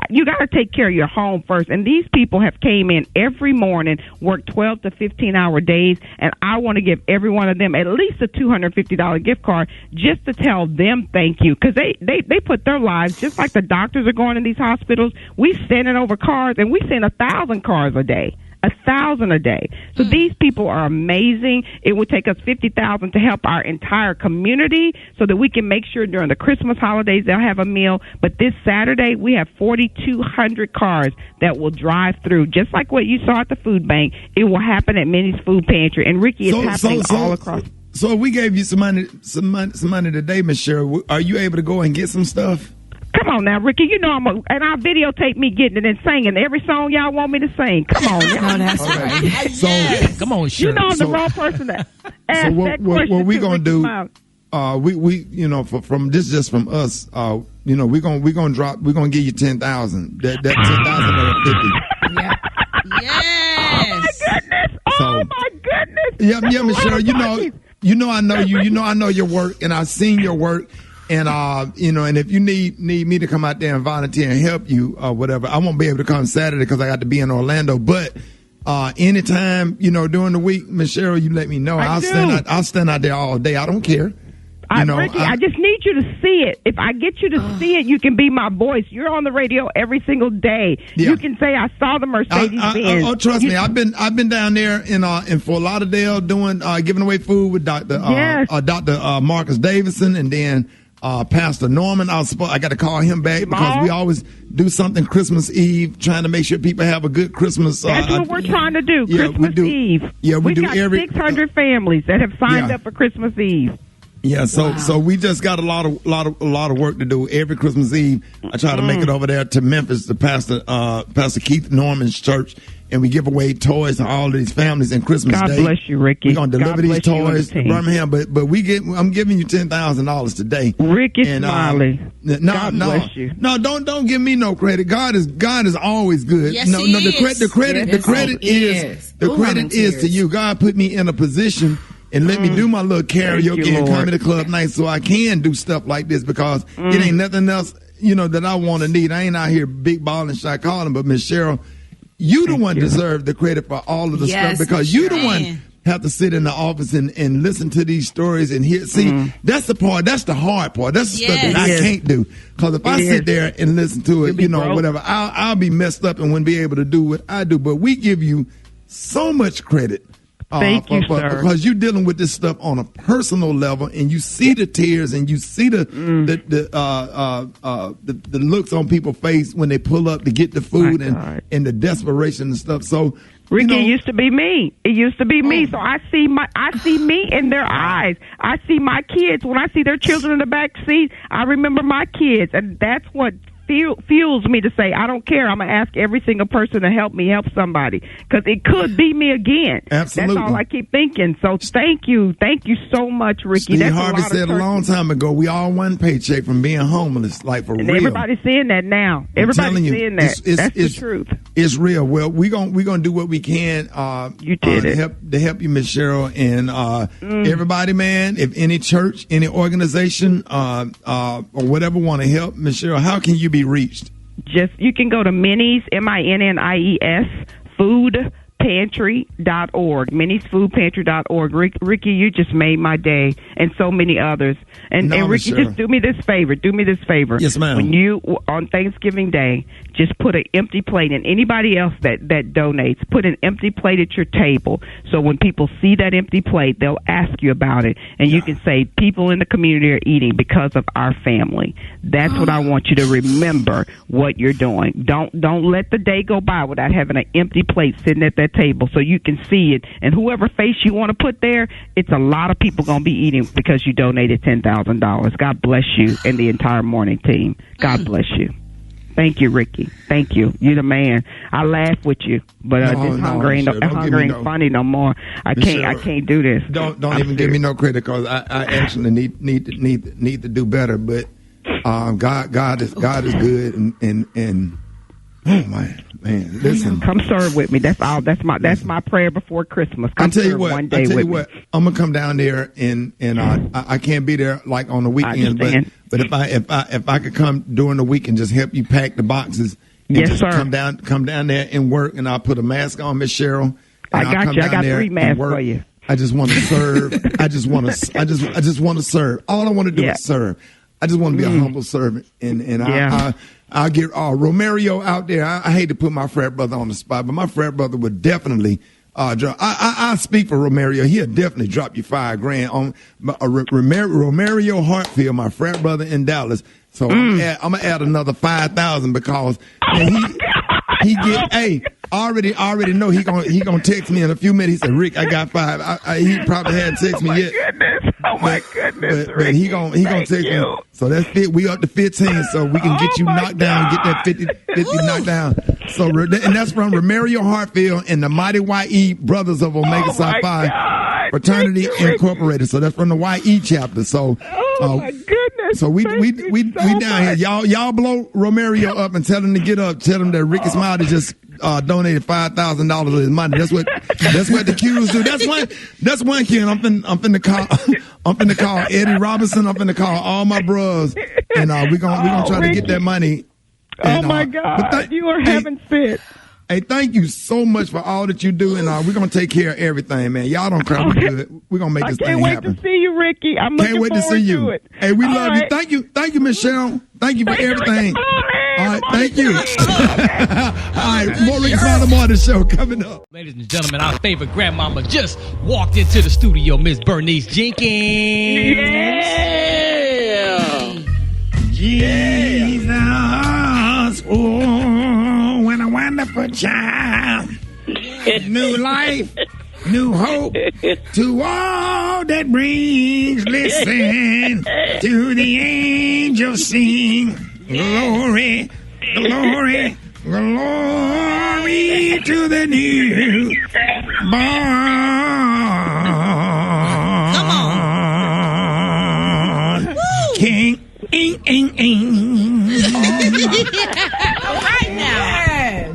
you got to take care of your home first. And these people have came in every morning, worked 12 to 15-hour days, and I want to give every one of them at least a $250 gift card just to tell them thank you because they put their lives, just like the doctors are going in these hospitals. We sending over cars, and we send 1,000 cars a day. 1,000 a day. So these people are amazing. It would take us $50,000 to help our entire community so that we can make sure during the Christmas holidays they'll have a meal. But this Saturday, we have 4,200 cars that will drive through, just like what you saw at the food bank. It will happen at Minnie's Food Pantry, and Ricky is happening all across. So if we gave you some money today, Miss Cheryl, are you able to go and get some stuff? Come on now, Ricky. And I videotape me getting it and singing every song y'all want me to sing. Come on. No, that's right. So, come on, Cheryl. I'm the wrong person to ask what we gonna do? From this just from us. We're gonna give you 10,000. That 10,000 or 50. Yes. Oh my goodness. Yeah, Miss Cheryl. I know you. I know your work, and I've seen your work. And, and if you need me to come out there and volunteer and help you or whatever, I won't be able to come Saturday because I got to be in Orlando. But anytime, during the week, Miss Cheryl, you let me know. I'll stand out there all day. I don't care. Ricky, I just need you to see it. If I get you to see it, you can be my voice. You're on the radio every single day. Yeah. You can say, I saw the Mercedes-Benz. Trust me. I've been down there in Fort Lauderdale doing giving away food with Dr. Marcus Davison, and then Pastor Norman. I got to call him back because we always do something Christmas Eve, trying to make sure people have a good Christmas. That's what we're trying to do. Christmas Eve. Yeah, we do got 600 families that have signed up for Christmas Eve. Yeah, so we just got a lot of work to do every Christmas Eve. I try to make it over there to Memphis to Pastor Keith Norman's church, and we give away toys to all of these families in Christmas God Day. bless you, Ricky. We're gonna deliver God these bless you and toys the to team. Birmingham, but I'm giving you $10,000 today. Rickey Smiley. God bless you. No, don't give me no credit. God is always good. Yes, no, he the is. credit is to you. God put me in a position and let me do my little karaoke and comedy club night so I can do stuff like this because it ain't nothing else, that I want to need. I ain't out here big balling, shot calling, but Miss Cheryl, you the one deserve the credit for all of the stuff because you the one have to sit in the office and listen to these stories and hear. See, that's the part. That's the hard part. That's the stuff that I can't do. Because if I sit there and listen to it, whatever, I'll be messed up and wouldn't be able to do what I do. But we give you so much credit. Thank you, sir. Because you're dealing with this stuff on a personal level, and you see the tears, and you see the looks on people's face when they pull up to get the food, and the desperation and stuff. So, Ricky, it used to be me. It used to be me. So I see me in their eyes. I see my kids when I see their children in the back seat. I remember my kids, and that's what fuels me to say, I don't care. I'm going to ask every single person to help me help somebody because it could be me again. Absolutely. That's all I keep thinking. So thank you. Thank you so much, Ricky. Steve Harvey said a long time ago, we all one paycheck from being homeless, like for real. Everybody's seeing that now. Everybody's seeing that. That's the truth. It's real. Well, we're gonna do what we can to help you, Miss Cheryl, and everybody, man. If any church, any organization, or whatever want to help, Miss Cheryl, how can you be reached? You can go to Minnie's, MINNIES, foodpantry.org, minniesfoodpantry.org. Ricky, you just made my day, and so many others. And Ricky, just do me this favor. Yes, ma'am. When you, on Thanksgiving Day, just put an empty plate, and anybody else that donates, put an empty plate at your table. So when people see that empty plate, they'll ask you about it. And you can say, people in the community are eating because of our family. That's what I want you to remember what you're doing. Don't let the day go by without having an empty plate sitting at that table so you can see it. And whoever face you want to put there, it's a lot of people going to be eating because you donated $10,000. God bless you and the entire morning team. God bless you. Thank you, Ricky. Thank you. You're the man. I laugh with you, but this hunger ain't funny no more. I can't do this. Don't even give me no credit because I actually need to do better. But God is good and oh man, listen. Come serve with me. That's all. That's my prayer before Christmas. I'll tell you what. I'm gonna come down there and I can't be there like on the weekends, but if I could come during the week and just help you pack the boxes, and yes, just sir. come down there and work, and I'll put a mask on, Miss Cheryl. I got you. I got 3 masks for you. I just want to serve. I just want to serve. All I want to do is serve. I just want to be a humble servant, and I'll get Romario out there. I hate to put my frat brother on the spot, but my frat brother would definitely drop. I speak for Romario. He'll definitely drop you $5,000 on Romario Hartfield, my frat brother in Dallas. So I'm gonna add another 5,000 because he get I already know he gonna text me in a few minutes. He said, Rick, I got 5. He probably hadn't texted me yet. Oh my goodness! But he gonna text me. So that's fit. We up to 15, so we can get you knocked down, get that 50 knocked down. So and that's from Romario Hartfield and the Mighty YE Brothers of Omega Psi Phi Fraternity Incorporated. So that's from the YE chapter. So my goodness! So we down here. Y'all blow Romario up and tell him to get up. Tell him that Rickey Smiley just donated $5,000 of his money. That's what the Qs do. That's one kid. I'm finna call Eddie Robinson. I'm finna call all my bros, and we gonna try to get that money. And, oh my God! You are having fit. Hey, thank you so much for all that you do, and we're gonna take care of everything, man. Y'all don't cry. We're good. We're gonna make this thing happen. I can't wait to see you, Ricky. I'm looking forward to you. It. Hey, we love you. Thank you, Michelle. Thank you for everything. All right, thank you. All right, more Rickey Smiley Morning Show coming up. Ladies and gentlemen, our favorite grandmama just walked into the studio, Miss Bernice Jenkins. Jesus, oh, what a wonderful child. New life, new hope to all that brings. Listen to the angels sing. Glory, glory, glory. Now we to the new born. Come on. King. All right now.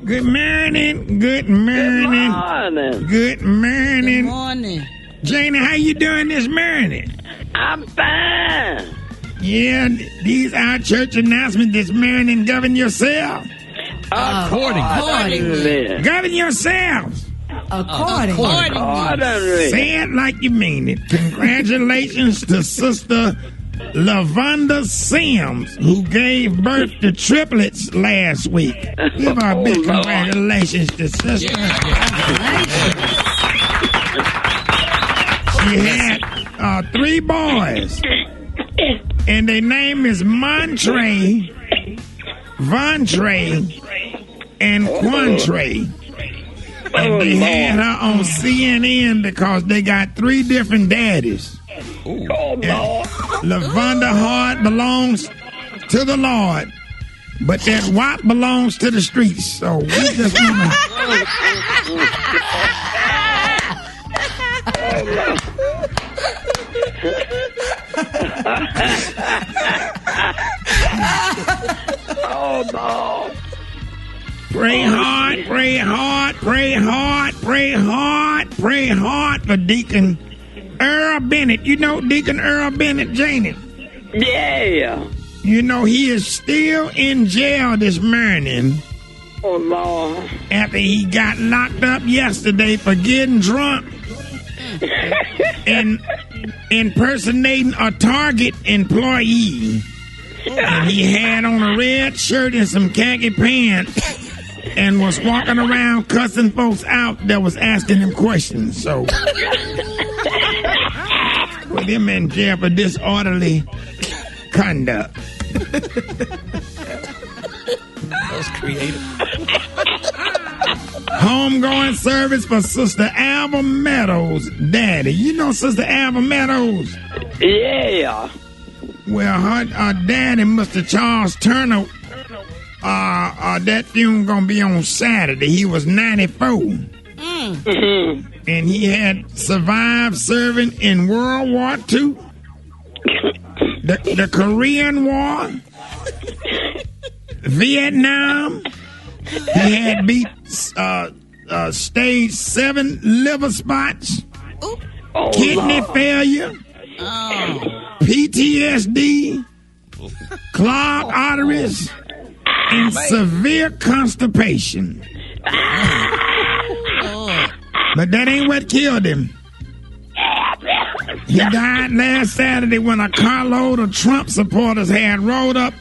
Good morning. Good morning. Good morning. Good morning. Janie, how you doing this morning? I'm fine. Yeah, these our church announcements this morning. Govern yourself. Accordingly. Govern yourselves. Accordingly. Say it like you mean it. Congratulations to Sister Lavonda Sims, who gave birth to triplets last week. Give her a big congratulations to Sister. She had 3 boys, and their name is Montre, Vontre, and Quantre. And they had her on CNN because they got 3 different daddies. Lavonda heart belongs to the Lord, but that WAP belongs to the streets. So we just want Oh, no. Pray hard, pray hard, pray hard, pray hard, pray hard for Deacon Earl Bennett. You know Deacon Earl Bennett, Janie? Yeah. You know he is still in jail this morning. Oh, Lord. After he got locked up yesterday for getting drunk and impersonating a Target employee. And he had on a red shirt and some khaki pants and was walking around cussing folks out that was asking him questions. So put him in jail for disorderly conduct. That was creative. Homegoing service for Sister Alva Meadows' daddy. You know Sister Alva Meadows? Yeah. Well, her daddy, Mr. Charles Turner, that funeral gonna be on Saturday. He was 94. Mm-hmm. And he had survived serving in World War II, the Korean War, Vietnam. He had beat stage 7 liver spots, kidney failure, PTSD, clogged arteries, and severe constipation. But that ain't what killed him. He died last Saturday when a carload of Trump supporters had rolled up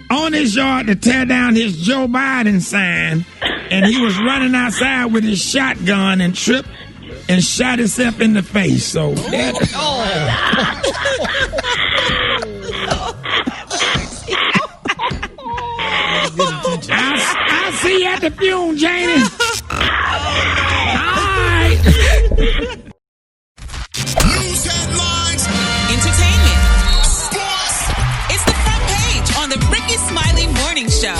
on his yard to tear down his Joe Biden sign, and he was running outside with his shotgun and tripped and shot himself in the face. So that... I'll see you at the funeral, Janie. News headlines, entertainment, sports. It's the front page on the Rickey Smiley Morning Show.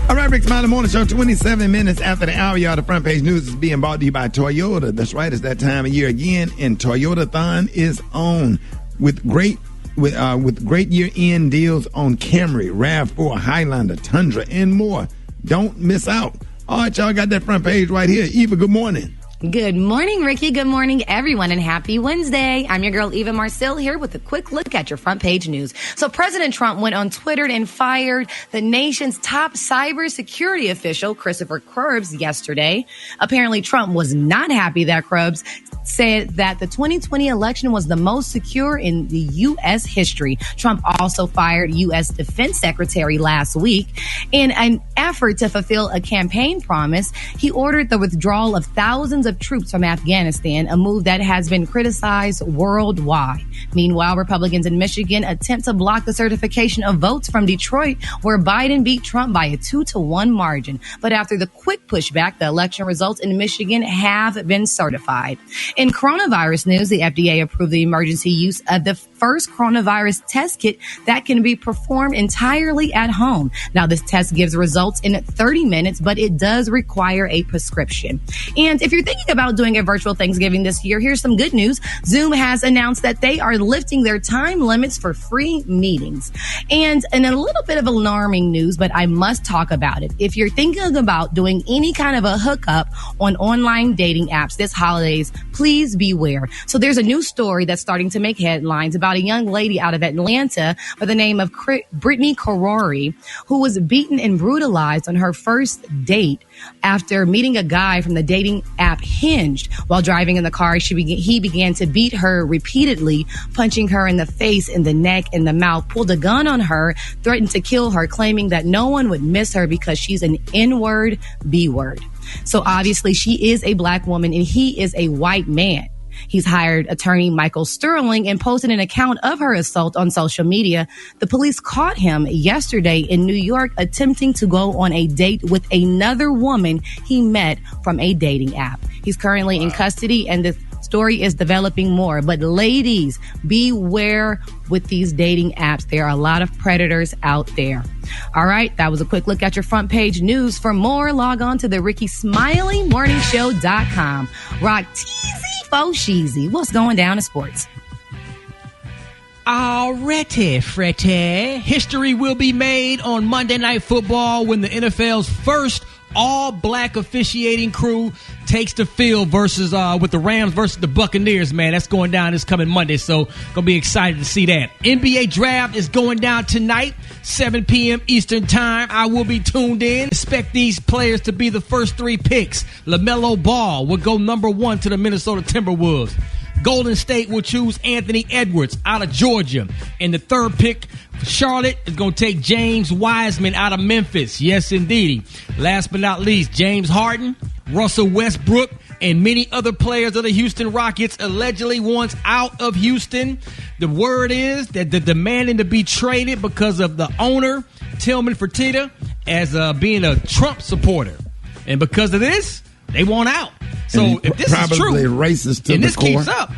All right, Rick Smiley Morning Show, 27 minutes after the hour, y'all. The front page news is being brought to you by Toyota. That's right, it's that time of year again, and Toyota-thon is on with great year-end deals on Camry, RAV4, Highlander, Tundra, and more. Don't miss out. All right, y'all got that front page right here. Eva, good morning. Good morning, Ricky. Good morning, everyone, and happy Wednesday. I'm your girl, Eva Marcel, here with a quick look at your front page news. So President Trump went on Twitter and fired the nation's top cybersecurity official, Christopher Krebs, yesterday. Apparently, Trump was not happy that Krebs said that the 2020 election was the most secure in the U.S. history. Trump also fired U.S. Defense Secretary last week. In an effort to fulfill a campaign promise, he ordered the withdrawal of thousands of troops from Afghanistan, a move that has been criticized worldwide. Meanwhile, Republicans in Michigan attempt to block the certification of votes from Detroit, where Biden beat Trump by a 2-1 margin. But after the quick pushback, the election results in Michigan have been certified. In coronavirus news, the FDA approved the emergency use of the first coronavirus test kit that can be performed entirely at home. Now, this test gives results in 30 minutes, but it does require a prescription. And if you're thinking about doing a virtual Thanksgiving this year, here's some good news. Zoom has announced that they are lifting their time limits for free meetings. And in a little bit of alarming news, but I must talk about it. If you're thinking about doing any kind of a hookup on online dating apps this holidays, please beware. So there's a new story that's starting to make headlines about a young lady out of Atlanta by the name of Brittany Carori, who was beaten and brutalized on her first date after meeting a guy from the dating app Hinged. While driving in the car, he began to beat her repeatedly, punching her in the face, in the neck, in the mouth, pulled a gun on her, threatened to kill her, claiming that no one would miss her because she's an N-word, B-word. So obviously she is a black woman and he is a white man. He's hired attorney Michael Sterling and posted an account of her assault on social media. The police caught him yesterday in New York attempting to go on a date with another woman he met from a dating app. He's currently in custody, and the story is developing more. But ladies, beware with these dating apps. There are a lot of predators out there. All right, that was a quick look at your front page news. For more, log on to the Rickey Smiley MorningShow.com. Rock teasy fo sheezy. What's going down in sports? Alrighty, Fretty. History will be made on Monday Night Football when the NFL's first all-black officiating crew takes the field versus with the Rams versus the Buccaneers, man. That's going down this coming Monday, so gonna be excited to see that. NBA draft is going down tonight, 7 p.m. Eastern time. I will be tuned in. Expect these players to be the first 3 picks. LaMelo Ball will go number 1 to the Minnesota Timberwolves. Golden State will choose Anthony Edwards out of Georgia. And the 3rd pick for Charlotte is going to take James Wiseman out of Memphis. Yes, indeed. Last but not least, James Harden, Russell Westbrook, and many other players of the Houston Rockets allegedly wants out of Houston. The word is that they're demanding to be traded because of the owner, Tillman Fertitta, as being a Trump supporter. And because of this, they want out. So if this is true, racist to and the this core. keeps up,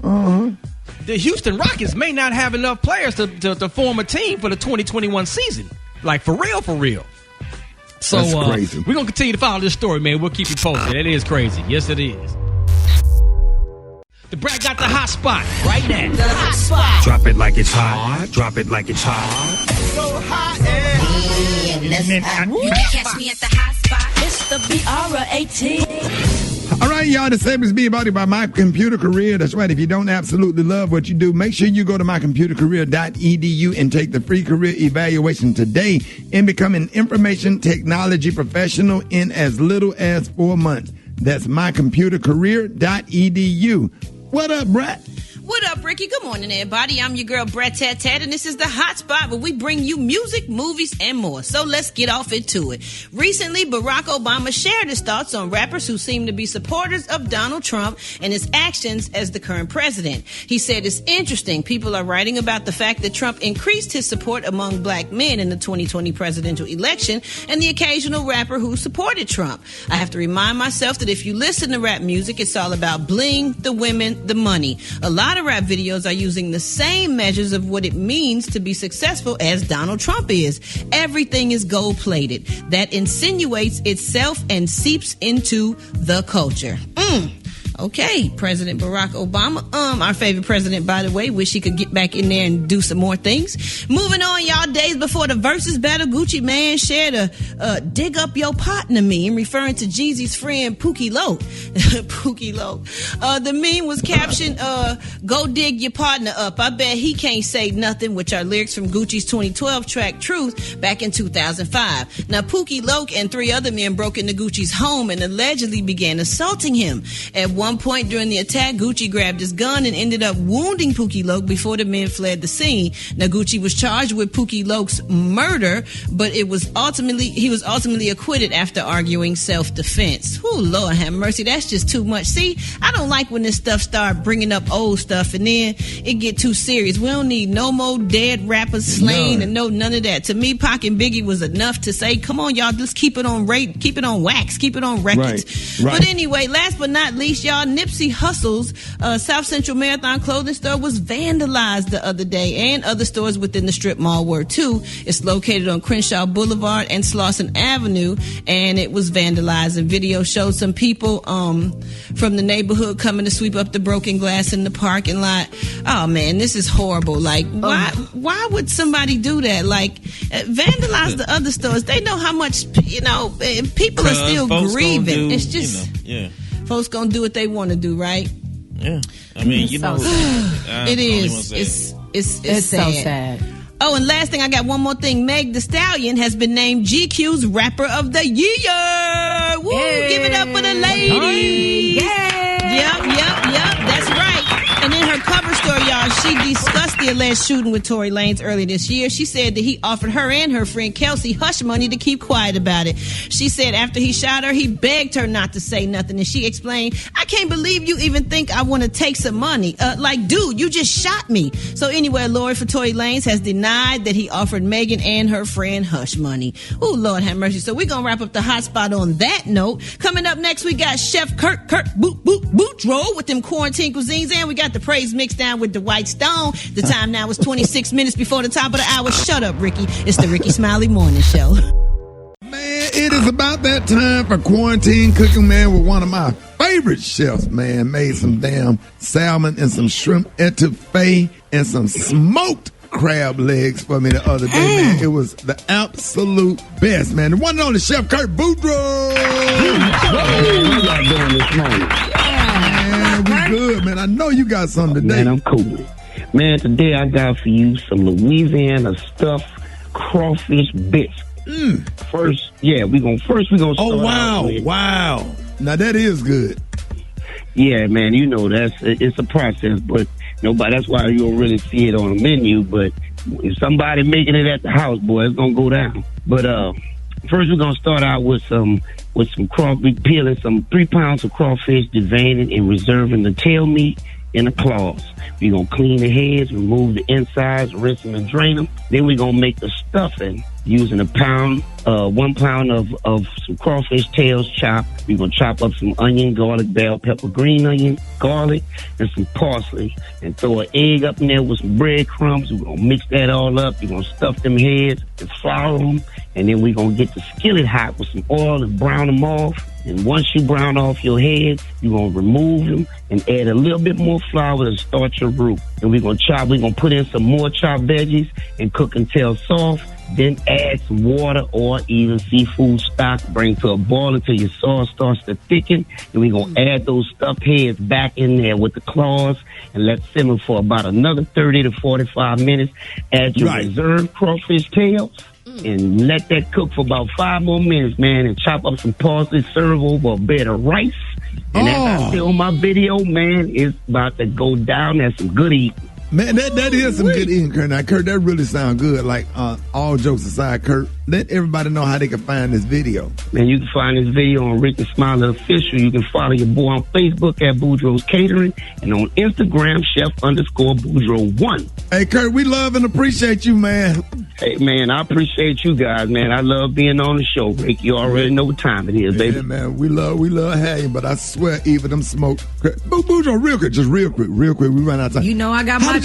the Houston Rockets may not have enough players to form a team for the 2021 season. Like, for real. So that's crazy. We're going to continue to follow this story, man. We'll keep you posted. It is crazy. Yes, it is. The Brat got the hot spot right now. The hot spot. Drop it like it's hot. Drop it like it's hot. So hot catch me at the hot spot. It's the BR18. All right, y'all, the segment's being brought to you by My Computer Career. That's right. If you don't absolutely love what you do, make sure you go to mycomputercareer.edu and take the free career evaluation today and become an information technology professional in as little as 4 months. That's mycomputercareer.edu. What up, Brat? What up, Ricky? Good morning, everybody. I'm your girl, Brat Tat Tat, and this is the hot spot where we bring you music, movies, and more. So let's get off into it. Recently, Barack Obama shared his thoughts on rappers who seem to be supporters of Donald Trump and his actions as the current president. He said it's interesting. People are writing about the fact that Trump increased his support among black men in the 2020 presidential election and the occasional rapper who supported Trump. I have to remind myself that if you listen to rap music, it's all about bling, the women, the money. A lot of rap videos are using the same measures of what it means to be successful as Donald Trump is. Everything is gold-plated. That insinuates itself and seeps into the culture. Okay, President Barack Obama, our favorite president, by the way. Wish he could get back in there and do some more things. Moving on, y'all, days before the Versus battle, Gucci Mane shared a dig up your partner meme referring to Jeezy's friend Pookie Loc. Pookie Loc. The meme was captioned, go dig your partner up. I bet he can't say nothing, which are lyrics from Gucci's 2012 track Truth back in 2005. Now, Pookie Loc and 3 other men broke into Gucci's home and allegedly began assaulting him. At one one point during the attack, Gucci grabbed his gun and ended up wounding Pookie Loke before the men fled the scene. Now, Gucci was charged with Pookie Loke's murder, but he was ultimately acquitted after arguing self-defense. Oh, Lord have mercy. That's just too much. See, I don't like when this stuff start bringing up old stuff and then it get too serious. We don't need no more dead rappers slain and none of that. To me, Pac and Biggie was enough to say, come on, y'all, let's keep it on wax, keep it on records. Right. But anyway, last but not least, y'all, Nipsey Hussle's South Central Marathon clothing store was vandalized the other day, and other stores within the strip mall were too. It's located on Crenshaw Boulevard and Slauson Avenue, and it was vandalized. And video showed some people from the neighborhood coming to sweep up the broken glass in the parking lot. Oh man, this is horrible. Like, why would somebody do that? Like, vandalize the other stores. They know how much, people are still grieving. It's just, folks gonna do what they want to do, right? Yeah, I mean, it is. It's sad. So sad. Oh, and last thing, I got one more thing. Meg Thee Stallion has been named GQ's Rapper of the Year. Woo! Yay. Give it up for the lady. Yep. That's right. And in her cover story, y'all, she discussed the alleged shooting with Tory Lanez earlier this year. She said that he offered her and her friend Kelsey hush money to keep quiet about it. She said after he shot her, he begged her not to say nothing. And she explained, I can't believe you even think I want to take some money. Dude, you just shot me. So anyway, a lawyer for Tory Lanez has denied that he offered Megan and her friend hush money. Oh, Lord have mercy. So we're going to wrap up the hot spot on that note. Coming up next, we got Chef Kurt Boudreaux with them quarantine cuisines, and we got the praise mix down with the White Stone. The time now is 26 minutes before the top of the hour. Shut up, Ricky. It's the Rickey Smiley Morning Show. Man, it is about that time for quarantine cooking, man, with one of my favorite chefs, man. Made some damn salmon and some shrimp etouffee and some smoked crab legs for me the other day, man. It was the absolute best, man. The one and only Chef Kurt Boudreaux. What y'all doing this morning? Man, we good, man. I know you got something today. Man, I'm cool. Man, today I got for you some Louisiana stuffed crawfish bits. First, we're gonna start. Oh, wow. Now that is good. Yeah, man, it's a process, but that's why you don't really see it on the menu. But if somebody making it at the house, boy, it's gonna go down. But first we're gonna start out with some crawfish, peeling some 3 pounds of crawfish, deveining and reserving the tail meat and the claws. We're gonna clean the heads, remove the insides, rinse them and drain them. Then we're gonna make the stuffing using 1 pound of some crawfish tails chopped. We're going to chop up some onion, garlic, bell pepper, green onion, garlic, and some parsley. And throw an egg up in there with some breadcrumbs. We're going to mix that all up. We're going to stuff them heads and flour them. And then we're going to get the skillet hot with some oil and brown them off. And once you brown off your heads, you're going to remove them and add a little bit more flour to start your roux. And we're going to put in some more chopped veggies and cook until soft. Then add some water or even seafood stock. Bring to a boil until your sauce starts to thicken. And we're going to add those stuffed heads back in there with the claws and let simmer for about another 30 to 45 minutes. Add your reserved crawfish tails and let that cook for about 5 more minutes, man. And chop up some parsley, serve over a bed of rice. And as I film my video, man, it's about to go down. That's some good eating. Man, that is some good eating, Kurt. Now, Kurt, that really sounds good. Like, all jokes aside, Kurt, let everybody know how they can find this video. Man, you can find this video on Rickey Smiley Official. You can follow your boy on Facebook at Boudreaux's Catering and on Instagram, Chef_Boudreaux1. Hey, Kurt, we love and appreciate you, man. Hey, man, I appreciate you guys, man. I love being on the show, Rick. You already know what time it is, baby. Yeah, man, we love having you, but I swear, even them smoke. Boudreaux, real quick, we run out of time. You know I got my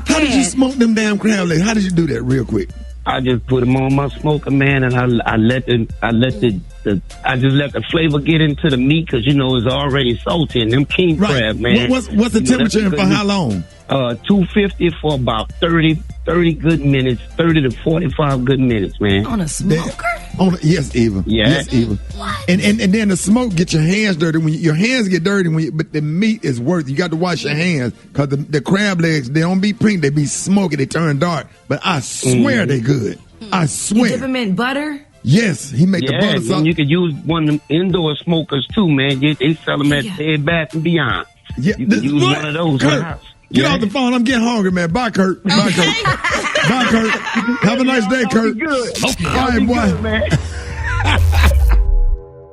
pad. How did you smoke them damn crab legs? How did you do that real quick? I just put them on my smoker, man, and I just let the flavor get into the meat because it's already salty. And them king crab, man. What's the temperature and for how long? 250 for about 30 good minutes, 30 to 45 good minutes, man. On a smoker? Yes, Eva. Yeah. Yes, Eva. And then the smoke get your hands dirty. When your hands get dirty, but the meat is worth it. You got to wash your hands because the crab legs, they don't be pink, they be smoky, they turn dark. But I swear they good. I swear. You dip them in butter? Yes, he make the butter and sauce. you could use one of them indoor smokers too, man. They sell them at Bed Bath and Beyond. Yeah, you can use one of those in the Kurt, house. get off the phone. I'm getting hungry, man. Bye, Kurt. Bye, Kurt. Bye, Kurt. Have a nice day, Kurt. Good. All right, boy. Good, man.